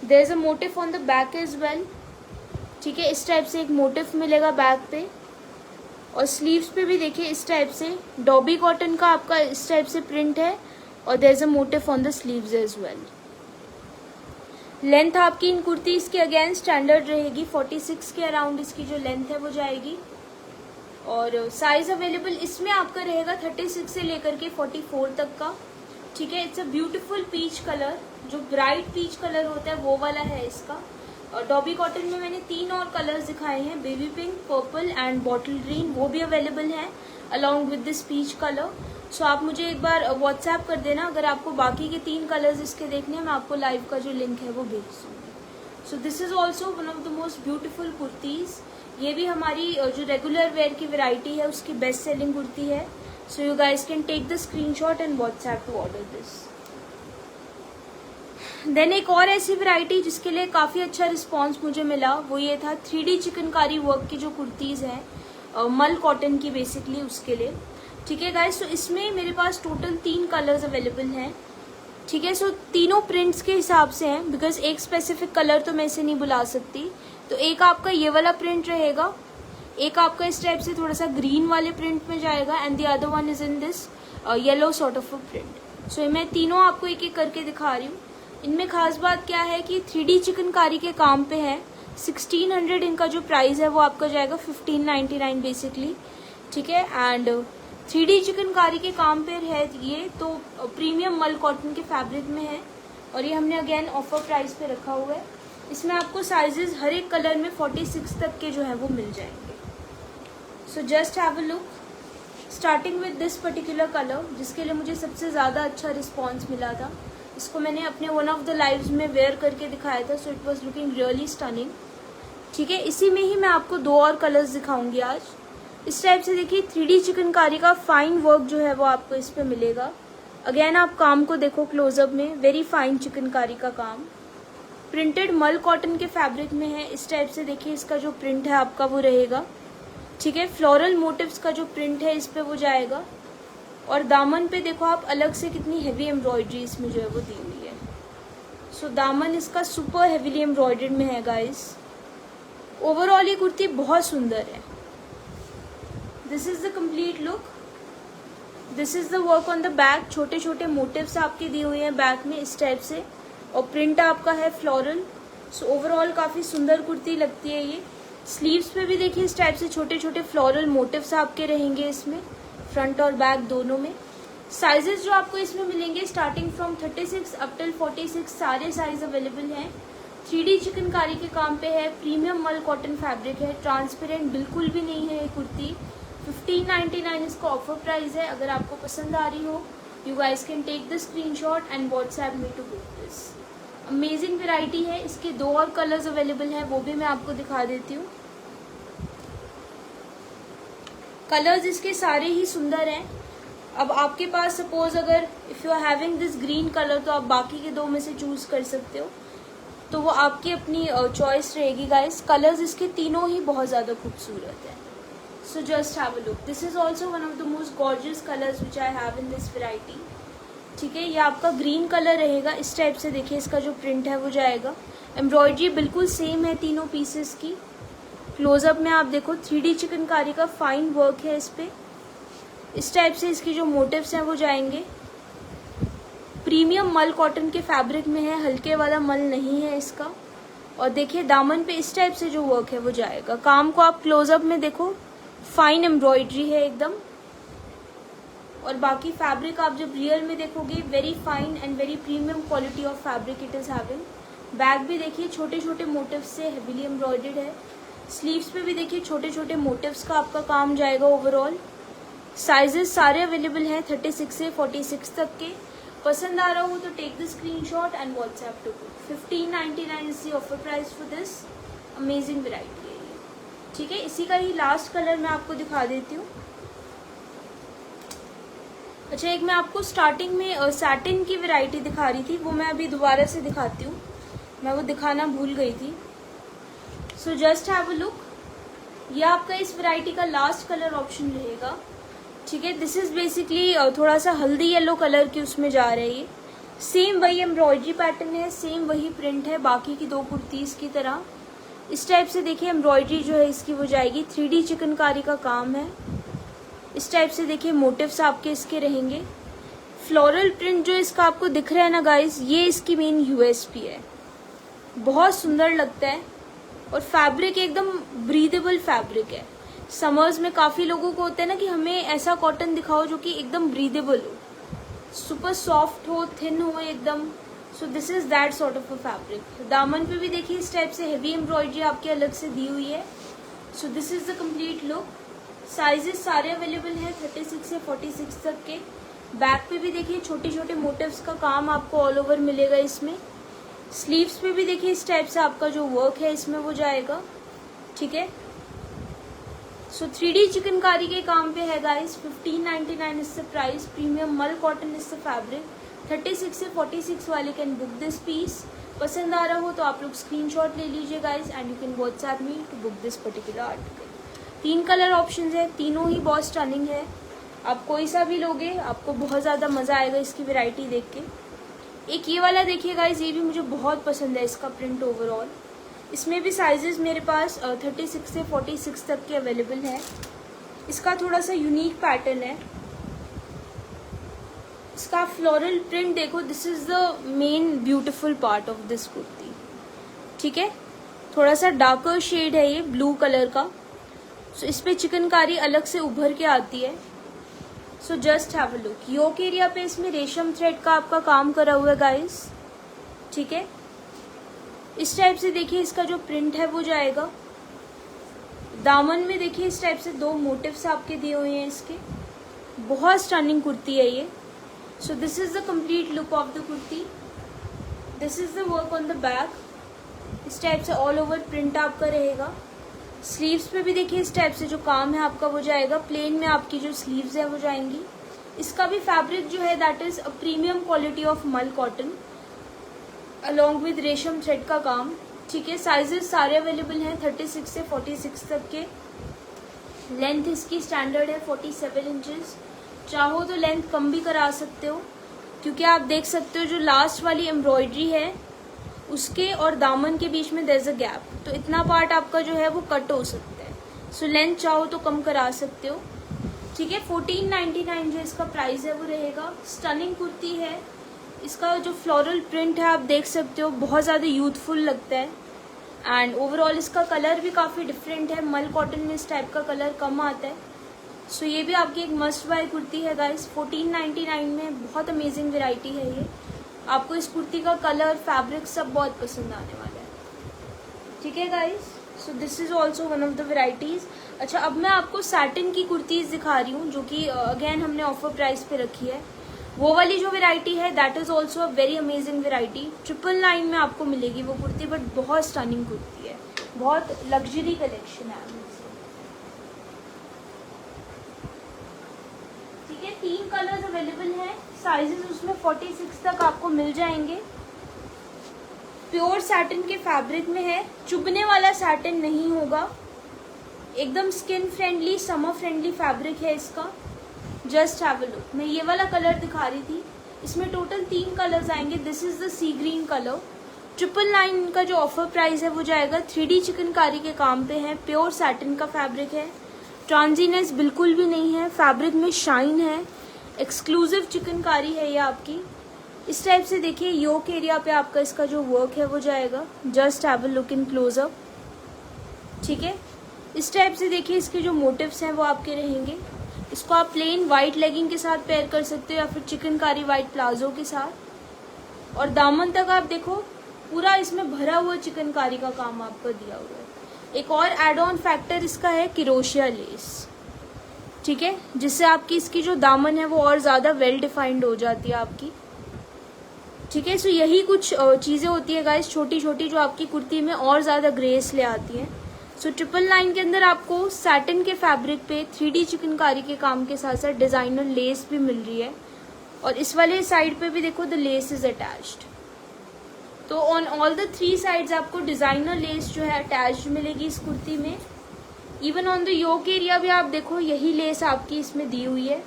There is a motif on the back as well. ठीक है, इस टाइप से एक मोटिव मिलेगा बैक पे और स्लीव्स पे भी देखिए इस टाइप से डॉबी कॉटन का आपका इस टाइप से प्रिंट है और there is a motif on the sleeves as well. Length आपकी इन कुर्तीज के अगेन स्टैंडर्ड रहेगी, 46 के अराउंड इसकी जो लेंथ है वो जाएगी। और साइज अवेलेबल इसमें आपका रहेगा 36 से लेकर के 44 तक का। ठीक है, it's a beautiful peach colour, जो ब्राइट पीच कलर होता है वो वाला है इसका। और डॉबी कॉटन में मैंने 3 और कलर्स दिखाए हैं, baby pink, purple and bottle green, वो भी अवेलेबल हैं along with this peach colour. So आप मुझे एक बार व्हाट्सएप कर देना अगर आपको बाकी के 3 कलर्स इसके देखने हैं, मैं आपको लाइव का जो लिंक है वो भेज दूँगी। सो this is also one of the most beautiful kurtis. ये भी हमारी जो रेगुलर वेयर की वैरायटी है उसकी बेस्ट सेलिंग कुर्ती है। So you guys can take the screenshot and WhatsApp to order this. Then एक और ऐसी वैरायटी जिसके लिए काफ़ी अच्छा रिस्पॉन्स मुझे मिला वो ये था 3D चिकनकारी वर्क की जो कुर्तीज़ हैं मल कॉटन की बेसिकली उसके लिए। ठीक है गाइस, तो इसमें मेरे पास टोटल 3 कलर्स अवेलेबल हैं। ठीक है, सो तीनों प्रिंट्स के हिसाब से हैं बिकॉज एक स्पेसिफिक कलर तो मैं इसे नहीं बुला सकती। तो एक आपका ये वाला प्रिंट रहेगा, एक आपका इस टाइप से थोड़ा सा ग्रीन वाले प्रिंट में जाएगा and the other one is in this yellow sort of a print. So मैं तीनों आपको एक एक करके दिखा रही हूँ। इनमें खास बात क्या है कि 3D चिकनकारी के काम पे है। 1600 इनका जो प्राइस है वो आपका जाएगा 1599 बेसिकली। ठीक है, एंड 3D चिकनकारी के काम पे है ये, तो प्रीमियम मल कॉटन के फैब्रिक में है और ये हमने अगेन ऑफर प्राइस पे रखा हुआ है। इसमें आपको साइजेस हर एक कलर में 46 तक के जो है वो मिल जाएंगे। सो just have a look, starting with this particular colour जिसके लिए मुझे सबसे ज़्यादा अच्छा रिस्पॉन्स मिला था। इसको मैंने अपने वन ऑफ द लाइव्स में वेयर करके दिखाया था, so it was looking really stunning. ठीक है, इसी में ही मैं आपको 2 और कलर्स दिखाऊंगी आज। इस टाइप से देखिए 3D चिकनकारी का फाइन वर्क जो है वो आपको इस पे मिलेगा। अगेन आप काम को देखो क्लोजअप में, वेरी फाइन चिकनकारी का काम प्रिंटेड मल कॉटन के फैब्रिक में है। इस टाइप से देखिए इसका जो प्रिंट है आपका वो रहेगा। ठीक है, फ्लोरल मोटिव्स का जो प्रिंट है इस पे वो जाएगा और दामन पे देखो आप अलग से कितनी हेवी एम्ब्रॉयडरी इसमें जो है वो दी हुई है। सो दामन इसका सुपर हेवीली एम्ब्रॉयडर्ड में है गाइस। ओवरऑल ये कुर्ती बहुत सुंदर है। This is the complete look, this is the work on the back. छोटे छोटे मोटिव्स आपके दिए हुए हैं बैक में इस टाइप से और प्रिंट आपका है फ्लोरल। सो ओवरऑल काफ़ी सुंदर कुर्ती लगती है ये। स्लीव्स पे भी देखिए इस टाइप से छोटे छोटे फ्लोरल मोटिव्स आपके रहेंगे इसमें, फ्रंट और बैक दोनों में। साइजेस जो आपको इसमें मिलेंगे स्टार्टिंग फ्रॉम 36 अप टिल 46, सारे साइज अवेलेबल हैं। 3D चिकनकारी के काम पे है, प्रीमियम मल कॉटन फैब्रिक है, ट्रांसपेरेंट बिल्कुल भी नहीं है ये कुर्ती। 1599 इसका ऑफर प्राइस है। अगर आपको पसंद आ रही हो, you guys can take the screenshot and WhatsApp me to book this. Amazing variety है। इसके 2 और कलर्स अवेलेबल हैं, वो भी मैं आपको दिखा देती हूँ। कलर्स इसके सारे ही सुंदर हैं। अब आपके पास सपोज अगर if you are having this green colour, तो आप बाकी के 2 में से चूज कर सकते हो, तो वो आपकी अपनी चॉइस रहेगी गाइस। कलर्स इसके तीनों ही बहुत ज़्यादा खूबसूरत है। So just have a look. This is also one of the most gorgeous colours which I have in this variety. ठीक है, ये आपका ग्रीन कलर रहेगा। इस टाइप से देखिए इसका जो प्रिंट है वो जाएगा। एम्ब्रॉयडरी बिल्कुल सेम है तीनों पीसेस की। क्लोजअप में आप देखो 3D चिकनकारी का फाइन वर्क है इस पे। इस टाइप से इसकी जो मोटिव्स हैं वो जाएंगे। प्रीमियम मल कॉटन के फैब्रिक में है, हल्के वाला मल नहीं है इसका। और देखिए दामन पे इस टाइप से जो वर्क है वो जाएगा। काम को आप क्लोजअप में देखो, फाइन एम्ब्रॉयडरी है एकदम। और बाकी फैब्रिक आप जब रियल में देखोगे, very fine and very premium quality of fabric it is having. Back भी देखिए छोटे छोटे मोटिव्स से हेवीली एम्ब्रॉयडर्ड है। स्लीव्स पे भी देखिए छोटे छोटे मोटिव्स का आपका काम जाएगा ओवरऑल। साइजेस सारे अवेलेबल हैं 36 से 46 तक के। पसंद आ रहा हो तो take the screenshot and WhatsApp to book. 1599 is the offer price for this amazing variety है ये। ठीक है, इसी का ही लास्ट कलर मैं आपको दिखा देती हूँ। अच्छा, एक मैं आपको स्टार्टिंग में सैटिन की वैरायटी दिखा रही थी, वो मैं अभी दोबारा से दिखाती हूँ, मैं वो दिखाना भूल गई थी। सो जस्ट हैव अ लुक। ये आपका इस वैरायटी का लास्ट कलर ऑप्शन रहेगा। ठीक है, दिस इज बेसिकली थोड़ा सा हल्दी येलो कलर की उसमें जा रही है। सेम वही एम्ब्रॉयडरी पैटर्न है, सेम वही प्रिंट है बाकी की 2 कुर्तीज की तरह। इस टाइप से देखिए एम्ब्रॉयडरी जो है इसकी वो जाएगी। 3D चिकनकारी का काम है। इस टाइप से देखिए मोटिव्स आपके इसके रहेंगे। फ्लोरल प्रिंट जो इसका आपको दिख रहा है ना गाइस, ये इसकी मेन यूएसपी है। बहुत सुंदर लगता है और फैब्रिक एकदम ब्रीदेबल फैब्रिक है। समर्स में काफ़ी लोगों को होता है ना कि हमें ऐसा कॉटन दिखाओ जो कि एकदम ब्रीदेबल हो, सुपर सॉफ्ट हो, थिन हो एकदम। सो this is that sort of a fabric. दामन पे भी देखिए इस टाइप से हेवी एम्ब्रॉयडरी आपके अलग से दी हुई है। So this is the complete look. Sizes सारे अवेलेबल हैं 36 से 46 तक के। बैक पे भी देखिए छोटे छोटे मोटिव्स का काम आपको ऑल ओवर मिलेगा इसमें। स्लीव्स पे भी देखिए इस टाइप से आपका जो वर्क है इसमें वो जाएगा। ठीक है, सो 3D चिकनकारी के काम पे है guys. 1599 is the price. Premium मल कॉटन इज द फैब्रिक। 36 से 46 वाले कैन बुक दिस पीस। पसंद आ रहा हो तो आप लोग स्क्रीनशॉट ले लीजिए guys and you can WhatsApp me to book this particular article. 3 colour options है, तीनों ही बहुत स्टनिंग है। आप कोई सा भी लोगे आपको बहुत ज़्यादा मज़ा आएगा इसकी वैरायटी देख के। एक ये वाला देखिए गाइस, ये भी मुझे बहुत पसंद है इसका प्रिंट ओवरऑल। इसमें भी साइजेस मेरे पास 36 से 46 तक के अवेलेबल है। इसका थोड़ा सा यूनिक पैटर्न है। इसका फ्लोरल प्रिंट देखो, this is the main beautiful part of this kurti. ठीक है, थोड़ा सा डार्कर शेड है ये ब्लू कलर का। सो इस पे चिकनकारी अलग से उभर के आती है। So just have a look. Yoke area पे इसमें रेशम थ्रेड का आपका काम करा हुआ है गाइस। ठीक है, इस टाइप से देखिए इसका जो प्रिंट है वो जाएगा। दामन में देखिए इस टाइप से 2 मोटिव्स आपके दिए हुए हैं इसके। बहुत स्टनिंग कुर्ती है ये। सो this is the complete look of the kurti. This is the work on the back. इस टाइप से ऑल ओवर प्रिंट आपका रहेगा। स्लीव्स पे भी देखिए इस टाइप से जो काम है आपका वो जाएगा। प्लेन में आपकी जो स्लीव्स है वो जाएंगी। इसका भी फैब्रिक जो है that is a premium quality of मल कॉटन अलॉन्ग विद रेशम थ्रेड का काम। ठीक है, साइजेस सारे अवेलेबल हैं 36 से 46 तक के। लेंथ इसकी स्टैंडर्ड है 47 इंचेस। चाहो तो लेंथ कम भी करा सकते हो, क्योंकि आप देख सकते हो जो लास्ट वाली एम्ब्रॉयडरी है उसके और दामन के बीच में देयर इज अ गैप, तो इतना पार्ट आपका जो है वो कट हो सकता है। सो लेंथ चाहो तो कम करा सकते हो। ठीक है, 1499 जो इसका प्राइस है वो रहेगा। स्टनिंग कुर्ती है। इसका जो फ्लोरल प्रिंट है आप देख सकते हो, बहुत ज़्यादा यूथफुल लगता है एंड ओवरऑल इसका कलर भी काफ़ी डिफरेंट है। मल कॉटन में इस टाइप का कलर कम आता है। सो ये भी आपकी एक मस्ट बाय कुर्ती है गाइस। 1499 में बहुत अमेजिंग वेराइटी है ये। आपको इस कुर्ती का कलर, फैब्रिक सब बहुत पसंद आने वाला है। ठीक है guys, so this is also one of the varieties. अच्छा, अब मैं आपको सैटिन की कुर्तीज़ दिखा रही हूँ जो कि अगेन हमने ऑफर प्राइस पे रखी है। वो वाली जो वैरायटी है that is also a very amazing variety, 999 में आपको मिलेगी वो कुर्ती, बट बहुत स्टनिंग कुर्ती है, बहुत लग्जरी कलेक्शन है। ठीक है, 3 कलर्स अवेलेबल हैं, साइजेस उसमें 46 तक आपको मिल जाएंगे। प्योर सैटिन के फैब्रिक में है, चुभने वाला सैटिन नहीं होगा, एकदम skin friendly summer friendly fabric है इसका। Just have a look. मैं ये वाला कलर दिखा रही थी, इसमें टोटल 3 कलर्स आएंगे। This is the sea green colour. 999 का जो ऑफर प्राइस है वो जाएगा 3D चिकनकारी के काम पे है, प्योर सैटिन का फैब्रिक है, ट्रांजीनेस बिल्कुल भी नहीं है, फैब्रिक में शाइन है, एक्सक्लूसिव चिकनकारी है ये आपकी। इस टाइप से देखिए योक एरिया पे आपका इसका जो वर्क है वो जाएगा। Just have a look in closeup. ठीक है, इस टाइप से देखिए इसके जो मोटिव्स हैं वो आपके रहेंगे। इसको आप प्लेन वाइट लेगिंग के साथ पेयर कर सकते हो या फिर चिकनकारी वाइट प्लाजो के साथ। और दामन तक आप देखो पूरा इसमें भरा हुआ चिकनकारी का काम आपको दिया हुआ है। एक और एड ऑन फैक्टर इसका है किरोशिया लेस। ठीक है, जिससे आपकी इसकी जो दामन है वो और ज्यादा वेल डिफाइंड हो जाती है आपकी। ठीक है, सो यही कुछ चीजें होती है गाइस छोटी छोटी जो आपकी कुर्ती में और ज्यादा ग्रेस ले आती हैं। सो 999 के अंदर आपको सैटिन के फैब्रिक पे 3D चिकनकारी के काम के साथ साथ डिजाइनर लेस भी मिल रही है। और इस वाले साइड पे भी देखो द लेस इज अटैच्ड। तो ऑन ऑल द 3 साइड्स आपको डिजाइनर लेस जो है अटैच्ड मिलेगी इस कुर्ती में। Even on the yoke area भी आप देखो यही लेस आपकी इसमें दी हुई है।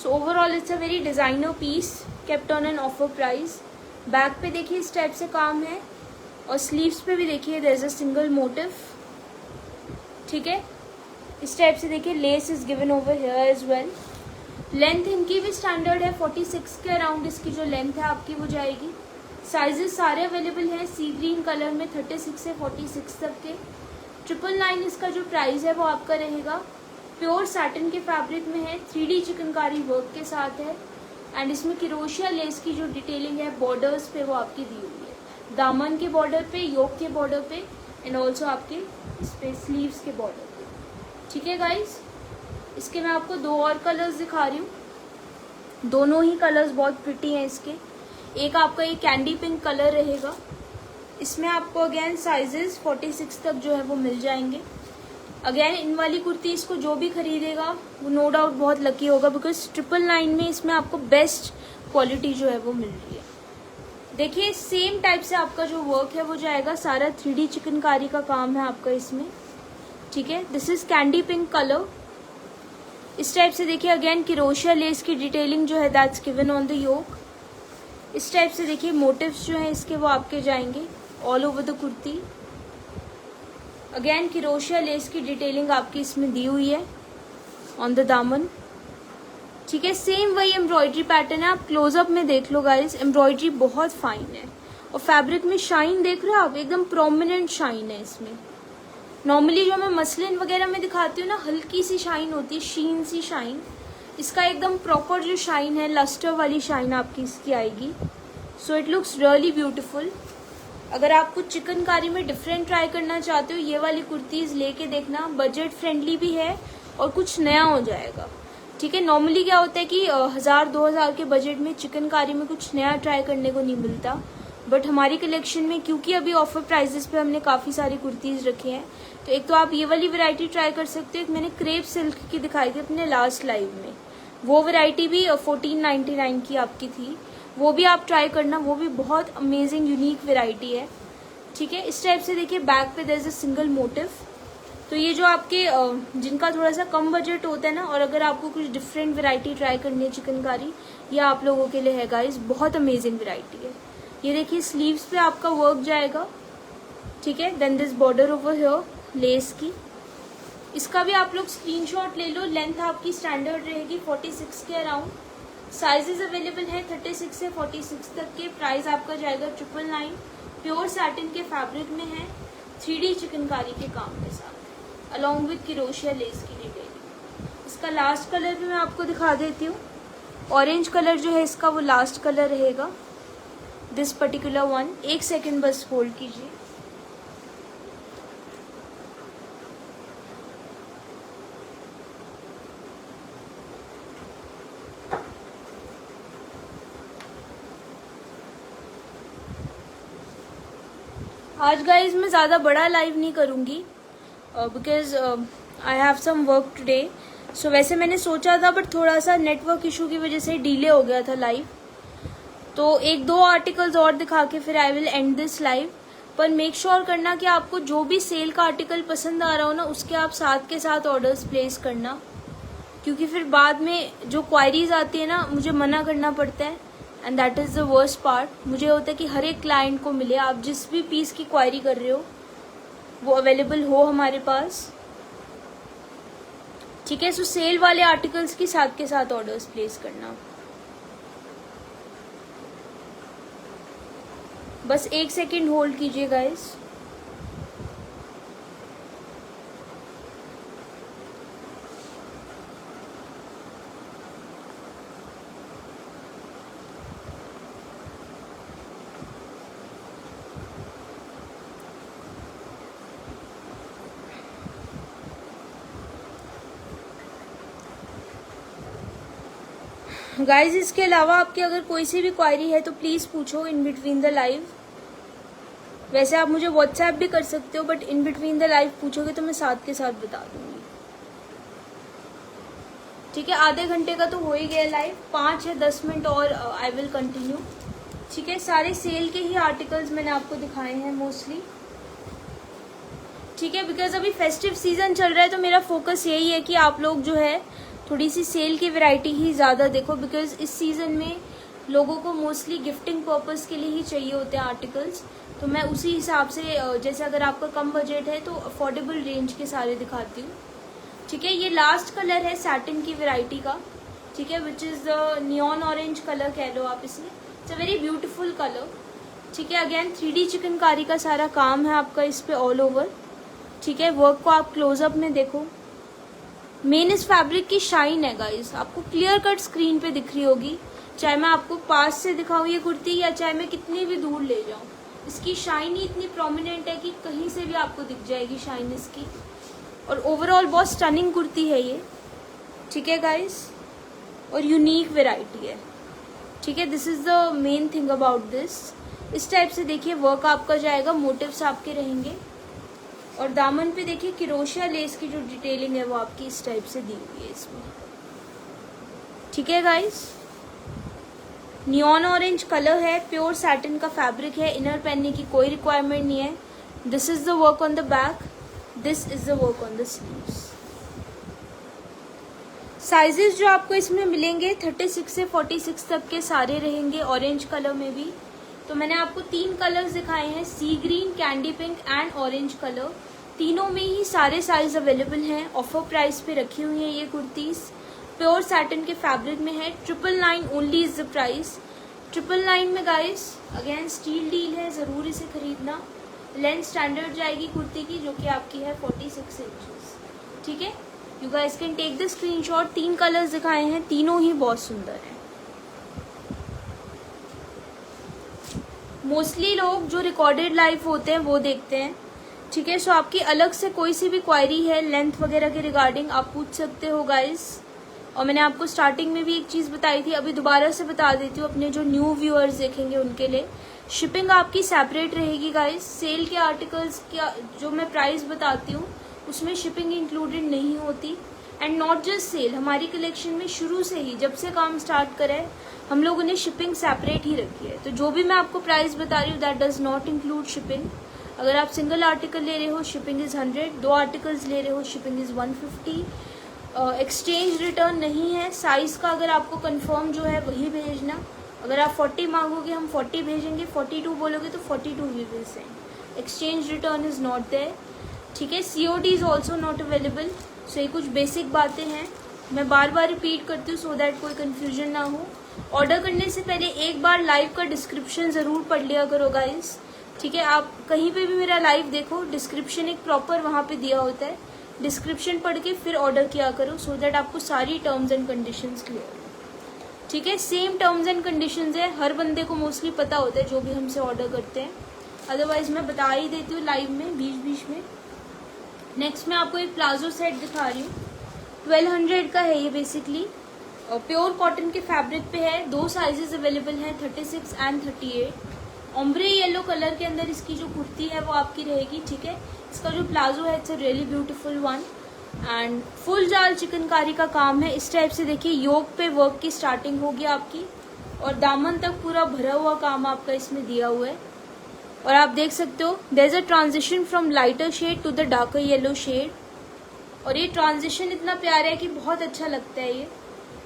So overall it's a very designer piece kept on an offer price. Back पे देखिए इस टाइप से काम है और स्लीव्स पे भी देखिए there is a single motif. ठीक है, इस टाइप से देखिए lace is given over here as well. Length इनकी भी स्टैंडर्ड है, 46 के अराउंड इसकी जो लेंथ है आपकी वो जाएगी। साइजेस सारे अवेलेबल हैं सी ग्रीन कलर में 36 से 46 तक के। 999 इसका जो प्राइस है वो आपका रहेगा। प्योर सैटिन के फैब्रिक में है, 3D चिकनकारी वर्क के साथ है एंड इसमें किरोशिया लेस की जो डिटेलिंग है बॉर्डर्स पे वो आपकी दी हुई है, दामन के बॉर्डर पे, योक के बॉर्डर पे एंड ऑल्सो आपके इस पे स्लीव्स के बॉर्डर पे। ठीक है गाइस, इसके मैं आपको 2 और कलर्स दिखा रही हूँ। दोनों ही कलर्स बहुत प्रिटी हैं इसके। एक आपका ये कैंडी पिंक कलर रहेगा, इसमें आपको अगेन साइजेस 46 तक जो है वो मिल जाएंगे। अगेन इन वाली कुर्ती इसको जो भी खरीदेगा वो नो डाउट बहुत लकी होगा, बिकॉज 999 में इसमें आपको बेस्ट क्वालिटी जो है वो मिल रही है। देखिए सेम टाइप से आपका जो वर्क है वो जाएगा, सारा 3D चिकनकारी का काम है आपका इसमें। ठीक है, this is candy pink colour. इस टाइप से देखिए अगेन किरोशिया लेस की डिटेलिंग जो है दैट्स गिवन ऑन द योक। इस टाइप से देखिए मोटिव्स जो है इसके वो आपके जाएंगे all over the kurti. Again किरोशिया लेस की डिटेलिंग आपकी इसमें दी हुई है ऑन द दामन। ठीक है, सेम वही एम्ब्रॉयडरी पैटर्न है, आप क्लोजअप में देख लो गाइस, एम्ब्रॉयडरी बहुत फाइन है और फैब्रिक में शाइन देख रहे हो आप, एकदम प्रोमिनेंट शाइन है इसमें। नॉर्मली जो मैं मसलिन वगैरह में दिखाती हूँ ना हल्की सी शाइन होती है, शीन सी शाइन, इसका एकदम प्रॉपर जो शाइन है लस्टर वाली शाइन आपकी इसकी आएगी। So it looks really beautiful. अगर आप कुछ चिकनकारी में डिफरेंट ट्राई करना चाहते हो ये वाली कुर्तीज लेके देखना, बजट फ्रेंडली भी है और कुछ नया हो जाएगा। ठीक है, नॉर्मली क्या होता है कि 1000-2000 के बजट में चिकनकारी में कुछ नया ट्राई करने को नहीं मिलता, बट हमारी कलेक्शन में क्योंकि अभी ऑफर प्राइजेस पे हमने काफ़ी सारी कुर्तीज़ रखी हैं, तो एक तो आप ये वाली वैरायटी ट्राई कर सकते हो। एक मैंने क्रेप सिल्क की दिखाई थी अपने लास्ट लाइव में, वो वैरायटी भी 1499 की आपकी थी, वो भी आप ट्राई करना, वो भी बहुत अमेजिंग यूनिक वैरायटी है। ठीक है, इस टाइप से देखिए बैक पे there is a single motif. तो ये जो आपके जिनका थोड़ा सा कम बजट होता है ना, और अगर आपको कुछ डिफरेंट वैरायटी ट्राई करनी है चिकनकारी, ये आप लोगों के लिए है गाइस, बहुत अमेजिंग वैरायटी है। ये देखिए स्लीव्स पे आपका वर्क जाएगा। ठीक है, then this border over here lace की, इसका भी आप लोग स्क्रीनशॉट ले लो। लेंथ आपकी स्टैंडर्ड रहेगी 46 के अराउंड। साइजेस अवेलेबल है 36 से 46 तक के। प्राइस आपका जाएगा 999। प्योर सैटिन के फैब्रिक में है, 3D चिकनकारी के काम के साथ अलॉन्ग विथ किरोशिया लेस की डिटेलिंग। इसका लास्ट कलर भी मैं आपको दिखा देती हूँ। ऑरेंज कलर जो है इसका वो लास्ट कलर रहेगा, दिस पर्टिकुलर वन। एक सेकेंड बस होल्ड कीजिए। आज गाइज मैं ज़्यादा बड़ा लाइव नहीं करूँगी because I have some work today. So वैसे मैंने सोचा था बट थोड़ा सा नेटवर्क इशू की वजह से डिले हो गया था लाइव। तो एक दो आर्टिकल्स और दिखा के फिर I will and this live. पर मेक श्योर करना कि आपको जो भी सेल का आर्टिकल पसंद आ रहा हो ना, उसके आप साथ के साथ ऑर्डर्स प्लेस करना, क्योंकि फिर बाद में जो क्वायरीज आती है ना, मुझे मना करना पड़ता है and that is the worst part. मुझे होता है कि हर एक क्लाइंट को मिले, आप जिस भी पीस की क्वायरी कर रहे हो वो अवेलेबल हो हमारे पास। ठीक है, सो सेल वाले आर्टिकल्स की साथ के साथ ऑर्डर्स प्लेस करना। बस 1 सेकेंड होल्ड कीजिए गाइस। गाइज इसके अलावा आपकी अगर कोई सी भी क्वायरी है तो प्लीज पूछो इन बिटवीन द लाइव। वैसे आप मुझे व्हाट्सएप भी कर सकते हो, but in between the live पूछोगे तो मैं साथ के साथ बता दूंगी। ठीक है, आधे घंटे का तो हो ही गया लाइव, 5 या 10 मिनट और आई विल कंटिन्यू। ठीक है, सारे सेल के ही आर्टिकल्स मैंने आपको दिखाए हैं मोस्टली। ठीक है, बिकॉज अभी फेस्टिव सीजन चल रहा है तो मेरा फोकस यही है कि आप लोग जो है थोड़ी सी सेल की वैरायटी ही ज़्यादा देखो, बिकॉज इस सीज़न में लोगों को मोस्टली गिफ्टिंग पर्पस के लिए ही चाहिए होते हैं आर्टिकल्स। तो मैं उसी हिसाब से जैसे अगर आपका कम बजट है तो अफोर्डेबल रेंज के सारे दिखाती हूँ। ठीक है, ये लास्ट कलर है सैटिन की वैरायटी का। ठीक है, which is the neon orange colour कह लो आप इसे। It's a very beautiful colour. ठीक है, अगेन 3D चिकनकारी का सारा काम है आपका इस पे ऑल ओवर। ठीक है, वर्क को आप क्लोजअप में देखो। मेन इस फैब्रिक की शाइन है गाइस, आपको क्लियर कट स्क्रीन पे दिख रही होगी, चाहे मैं आपको पास से दिखाऊं ये कुर्ती या चाहे मैं कितनी भी दूर ले जाऊं। इसकी शाइन ही इतनी प्रोमिनेंट है कि कहीं से भी आपको दिख जाएगी शाइन इसकी। और ओवरऑल बहुत स्टनिंग कुर्ती है ये। ठीक है गाइस, और यूनिक वेराइटी है। ठीक है, this is the main thing about this. इस टाइप से देखिए वर्क आपका जाएगा, मोटिव्स आपके रहेंगे। और दामन पे देखिए किरोशिया लेस की जो डिटेलिंग है वो आपकी इस टाइप से दी हुई है इसमें। ठीक है गाइस, नियॉन ऑरेंज कलर है, प्योर सैटिन का फैब्रिक है, इनर पहनने की कोई रिक्वायरमेंट नहीं है। This is the work on the back, this is the work on the sleeves. Sizes जो आपको इसमें मिलेंगे 36 से 46 तक के सारे रहेंगे, ऑरेंज कलर में भी। तो मैंने आपको 3 कलर्स दिखाए हैं, sea green, candy pink and orange colour. तीनों में ही सारे साइज अवेलेबल हैं। ऑफर प्राइस पे रखी हुई हैं ये कुर्तीज, प्योर सैटिन के फैब्रिक में है। 999 ओनली इज द प्राइस। 999 में गाइस अगेन स्टील डील है, जरूर इसे खरीदना। लेंथ स्टैंडर्ड जाएगी कुर्ती की, जो कि आपकी है 46 इंचेस। ठीक है, you guys can take the screenshot. 3 colours दिखाए हैं, तीनों ही बहुत सुंदर हैं। मोस्टली लोग जो रिकॉर्डेड लाइव होते हैं वो देखते हैं। ठीक है, सो आपकी अलग से कोई सी भी क्वायरी है लेंथ वगैरह के रिगार्डिंग आप पूछ सकते हो गाइस। और मैंने आपको स्टार्टिंग में भी एक चीज़ बताई थी, अभी दोबारा से बता देती हूँ अपने जो न्यू व्यूअर्स देखेंगे उनके लिए। शिपिंग आपकी सेपरेट रहेगी गाइस। सेल के आर्टिकल्स का जो मैं प्राइस बताती हूँ उसमें शिपिंग इंक्लूडेड नहीं होती। एंड नॉट जस्ट सेल, हमारी कलेक्शन में शुरू से ही जब से काम स्टार्ट करें हम लोगों ने शिपिंग सेपरेट ही रखी है। तो जो भी मैं आपको प्राइस बता रही हूँ that does not include shipping. अगर आप सिंगल आर्टिकल ले रहे हो शिपिंग इज़ 100, 2 आर्टिकल्स ले रहे हो शिपिंग इज़ 150। एक्सचेंज रिटर्न नहीं है। साइज़ का अगर आपको कंफर्म जो है वही भेजना। अगर आप 40 मांगोगे हम 40 भेजेंगे, 42 बोलोगे तो 42 we will send. Exchange return is not there. ठीक है, COD is also not available. So ये कुछ बेसिक बातें हैं, मैं बार बार रिपीट करती हूँ सो दैट कोई कन्फ्यूजन ना हो। ऑर्डर करने से पहले एक बार लाइव का डिस्क्रिप्शन ज़रूर पढ़ लिया करो गाइस। ठीक है, आप कहीं पे भी मेरा लाइव देखो, डिस्क्रिप्शन एक प्रॉपर वहाँ पे दिया होता है। डिस्क्रिप्शन पढ़ के फिर ऑर्डर किया करो सो दैट आपको सारी टर्म्स एंड कंडीशंस क्लियर हो। ठीक है, सेम टर्म्स एंड कंडीशंस है, हर बंदे को मोस्टली पता होता है जो भी हमसे ऑर्डर करते हैं। अदरवाइज मैं बता ही देती हूँ लाइव में बीच बीच में। नेक्स्ट मैं आपको एक प्लाजो सेट दिखा रही हूँ, 1200 का है ये बेसिकली। प्योर कॉटन के फैब्रिक पे है, 2 साइजेस अवेलेबल हैं 36 एंड 38। ओम्ब्रे येलो कलर के अंदर इसकी जो कुर्ती है वो आपकी रहेगी, ठीक है। इसका जो प्लाजो है it's a really beautiful one and full जाल चिकनकारी का काम है। इस टाइप से देखिए योक पे वर्क की स्टार्टिंग होगी आपकी और दामन तक पूरा भरा हुआ काम आपका इसमें दिया हुआ है। और आप देख सकते हो there is a transition from lighter shade to the darker yellow shade, और ये ट्रांजिशन इतना प्यारा है कि बहुत अच्छा लगता है ये।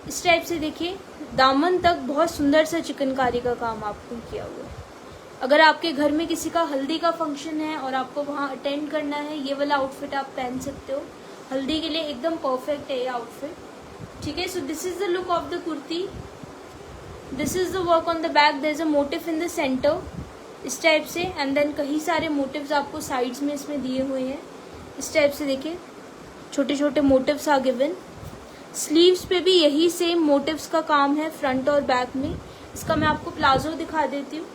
इस टाइप से देखिए दामन तक बहुत सुंदर सा चिकनकारी का काम आपको किया हुआ है। अगर आपके घर में किसी का हल्दी का फंक्शन है और आपको वहाँ अटेंड करना है, ये वाला आउटफिट आप पहन सकते हो। हल्दी के लिए एकदम परफेक्ट है ये आउटफिट, ठीक है। So this is the look of the kurti, this is the work on the back, there is a motif in the centre इस टाइप से, एंड देन कई सारे मोटिव्स आपको साइड्स में इसमें दिए हुए हैं। इस टाइप से देखिए छोटे छोटे मोटिव्स आ गिवन। स्लीव्स पे भी यही सेम मोटिव्स का काम है फ्रंट और बैक में। इसका मैं आपको प्लाजो दिखा देती हूँ।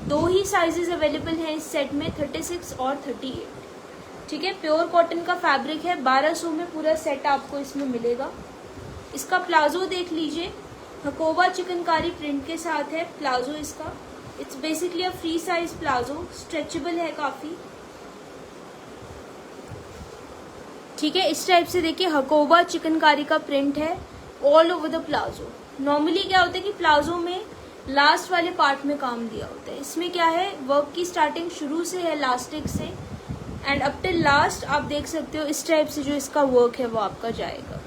2 ही साइजेस अवेलेबल हैं इस सेट में, 36 और 38, ठीक है। प्योर कॉटन का फैब्रिक है, 1200 में पूरा सेट आपको इसमें मिलेगा। इसका प्लाजो देख लीजिए, हकोबा चिकनकारी प्रिंट के साथ है प्लाजो इसका। It's basically a free size palazzo, stretchable है काफी, ठीक है। इस टाइप से देखिए हकोबा चिकनकारी का प्रिंट है all over the palazzo. Normally क्या होता है कि प्लाजो में लास्ट वाले पार्ट में काम दिया होता है, इसमें क्या है वर्क की स्टार्टिंग शुरू से है लास्टिक से एंड अप टिल लास्ट आप देख सकते हो। इस टाइप से जो इसका वर्क है वो आपका जाएगा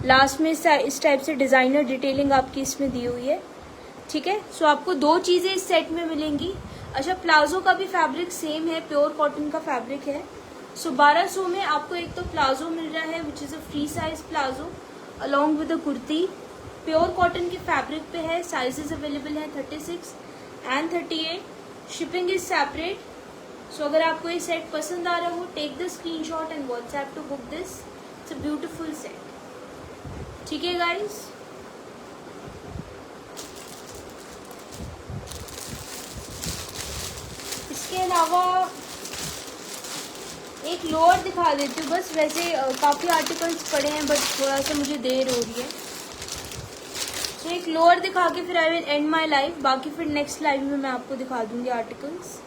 लास्ट में। इस टाइप से डिजाइनर डिटेलिंग आपकी इसमें दी हुई है, ठीक है। सो आपको 2 चीजें इस सेट में मिलेंगी। अच्छा, प्लाजो का भी फैब्रिक सेम है, प्योर कॉटन का फैब्रिक है। सो 1200 में आपको एक तो प्लाजो मिल रहा है which is a free size palazzo along with the kurti. Pure cotton के फैब्रिक पे है, साइजेस अवेलेबल हैं 36 and 38, shipping is separate. So अगर आपको ये सेट पसंद आ रहा हो, take the screenshot and WhatsApp to book this. It's a beautiful set, ठीक है गाइस। इसके अलावा एक लोअर दिखा देती हूँ बस। वैसे काफ़ी आर्टिकल्स पड़े हैं बट थोड़ा सा मुझे देर हो रही है, तो एक लोअर दिखा के फिर I will and my live. बाकी फिर नेक्स्ट लाइव में मैं आपको दिखा दूंगी आर्टिकल्स।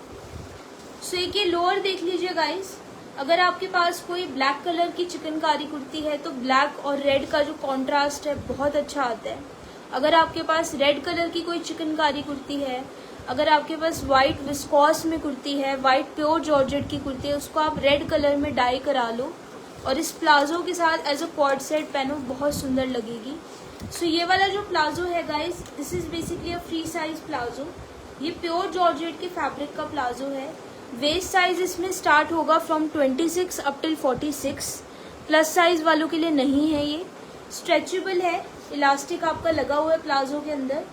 सो एक ये लोअर देख लीजिए गाइस। अगर आपके पास कोई ब्लैक कलर की चिकनकारी कुर्ती है तो ब्लैक और रेड का जो कॉन्ट्रास्ट है बहुत अच्छा आता है। अगर आपके पास रेड कलर की कोई चिकनकारी कुर्ती है, अगर आपके पास व्हाइट विस्कॉस में कुर्ती है, व्हाइट प्योर जॉर्जेट की कुर्ती है, उसको आप रेड कलर में डाई करा लो और इस प्लाजो के साथ एज अ कॉर्ड सेट पहनो, बहुत सुंदर लगेगी। सो ये वाला जो प्लाजो है guys, this is basically a free size palazzo. ये प्योर जॉर्जेट के फैब्रिक का प्लाजो है। वेस्ट साइज इसमें स्टार्ट होगा from 26 up till 46, plus size वालों के लिए नहीं है। ये स्ट्रेचेबल है, इलास्टिक आपका लगा हुआ है प्लाजो के अंदर,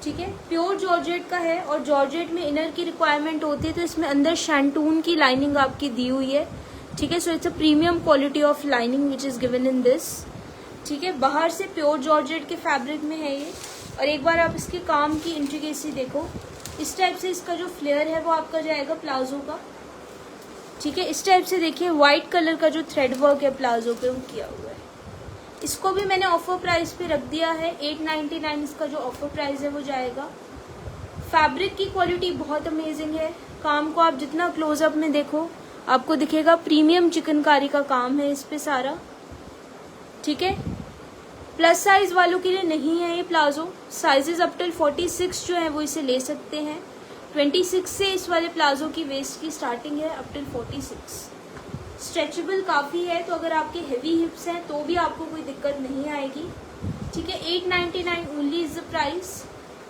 ठीक है। प्योर जॉर्जेट का है और जॉर्जेट में इनर की रिक्वायरमेंट होती है तो इसमें अंदर शैंटून की लाइनिंग आपकी दी हुई है, ठीक है। So it's a premium quality of lining which is given in this, ठीक है। बाहर से प्योर जॉर्जेट के फैब्रिक में है ये। और एक बार आप इसके काम की इंट्रिकेसी देखो, इस टाइप से इसका जो फ्लेयर है वो आपका जाएगा प्लाजो का, ठीक है। इस टाइप से देखिए व्हाइट कलर का जो थ्रेड वर्क है प्लाजो पे वो किया हुआ है। इसको भी मैंने ऑफर प्राइस पे रख दिया है, 899 इसका जो ऑफर प्राइस है वो जाएगा। फैब्रिक की क्वालिटी बहुत अमेजिंग है। काम को आप जितना क्लोजअप में देखो आपको दिखेगा प्रीमियम चिकनकारी का काम है इस पे सारा, ठीक है। प्लस साइज वालों के लिए नहीं है ये प्लाजो। साइजेस अप टिल 46 जो है वो इसे ले सकते हैं। 26 से इस वाले प्लाजो की वेस्ट की स्टार्टिंग है अप टिल 46। स्ट्रेचेबल काफ़ी है, तो अगर आपके हेवी हिप्स हैं तो भी आपको कोई दिक्कत नहीं आएगी, ठीक है। 899 only is the price.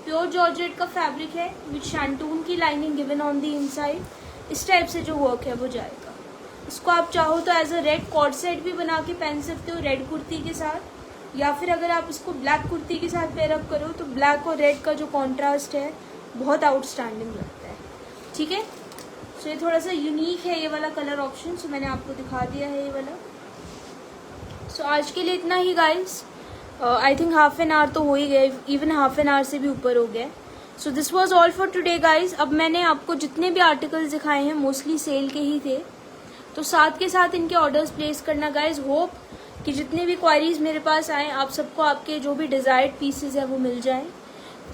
Pure georgette का फैब्रिक है विद शैंटून की lining given on the inside. इस टाइप से जो वर्क है वो जाएगा। इसको आप चाहो तो as a red coord set भी बना के पहन सकते हो रेड कुर्ती के साथ, या फिर अगर आप इसको ब्लैक कुर्ती के साथ पेयरअप करो तो ब्लैक और रेड का जो कॉन्ट्रास्ट है बहुत आउटस्टैंडिंग लगता है, ठीक है। सो ये थोड़ा सा यूनिक है ये वाला कलर ऑप्शन, सो मैंने आपको दिखा दिया है ये वाला। सो आज के लिए इतना ही guys. I think half an hour तो हो ही गए, इवन हाफ एन आवर से भी ऊपर हो गया। So this was all for today guys. अब मैंने आपको जितने भी आर्टिकल्स दिखाए हैं मोस्टली सेल के ही थे, तो साथ के साथ इनके ऑर्डर्स प्लेस करना गाइज। होप कि जितने भी क्वारीज मेरे पास आए आप सबको आपके जो भी डिजायर्ड पीसेज है वो मिल जाए।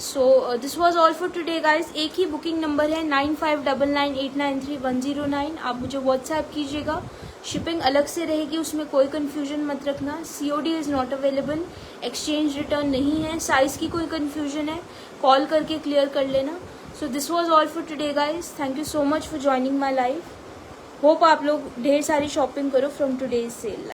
So this was all for today guys. एक ही बुकिंग नंबर है 9599893109। आप मुझे व्हाट्सएप कीजिएगा। शिपिंग अलग से रहेगी, उसमें कोई कन्फ्यूजन मत रखना। COD is not available, exchange return नहीं है। साइज़ की कोई कन्फ्यूजन है कॉल करके क्लियर कर लेना। So this was all for today guys. Thank you so much for joining my life. Hope आप लोग ढेर सारी शॉपिंग करो फ्रॉम टुडेज सेल।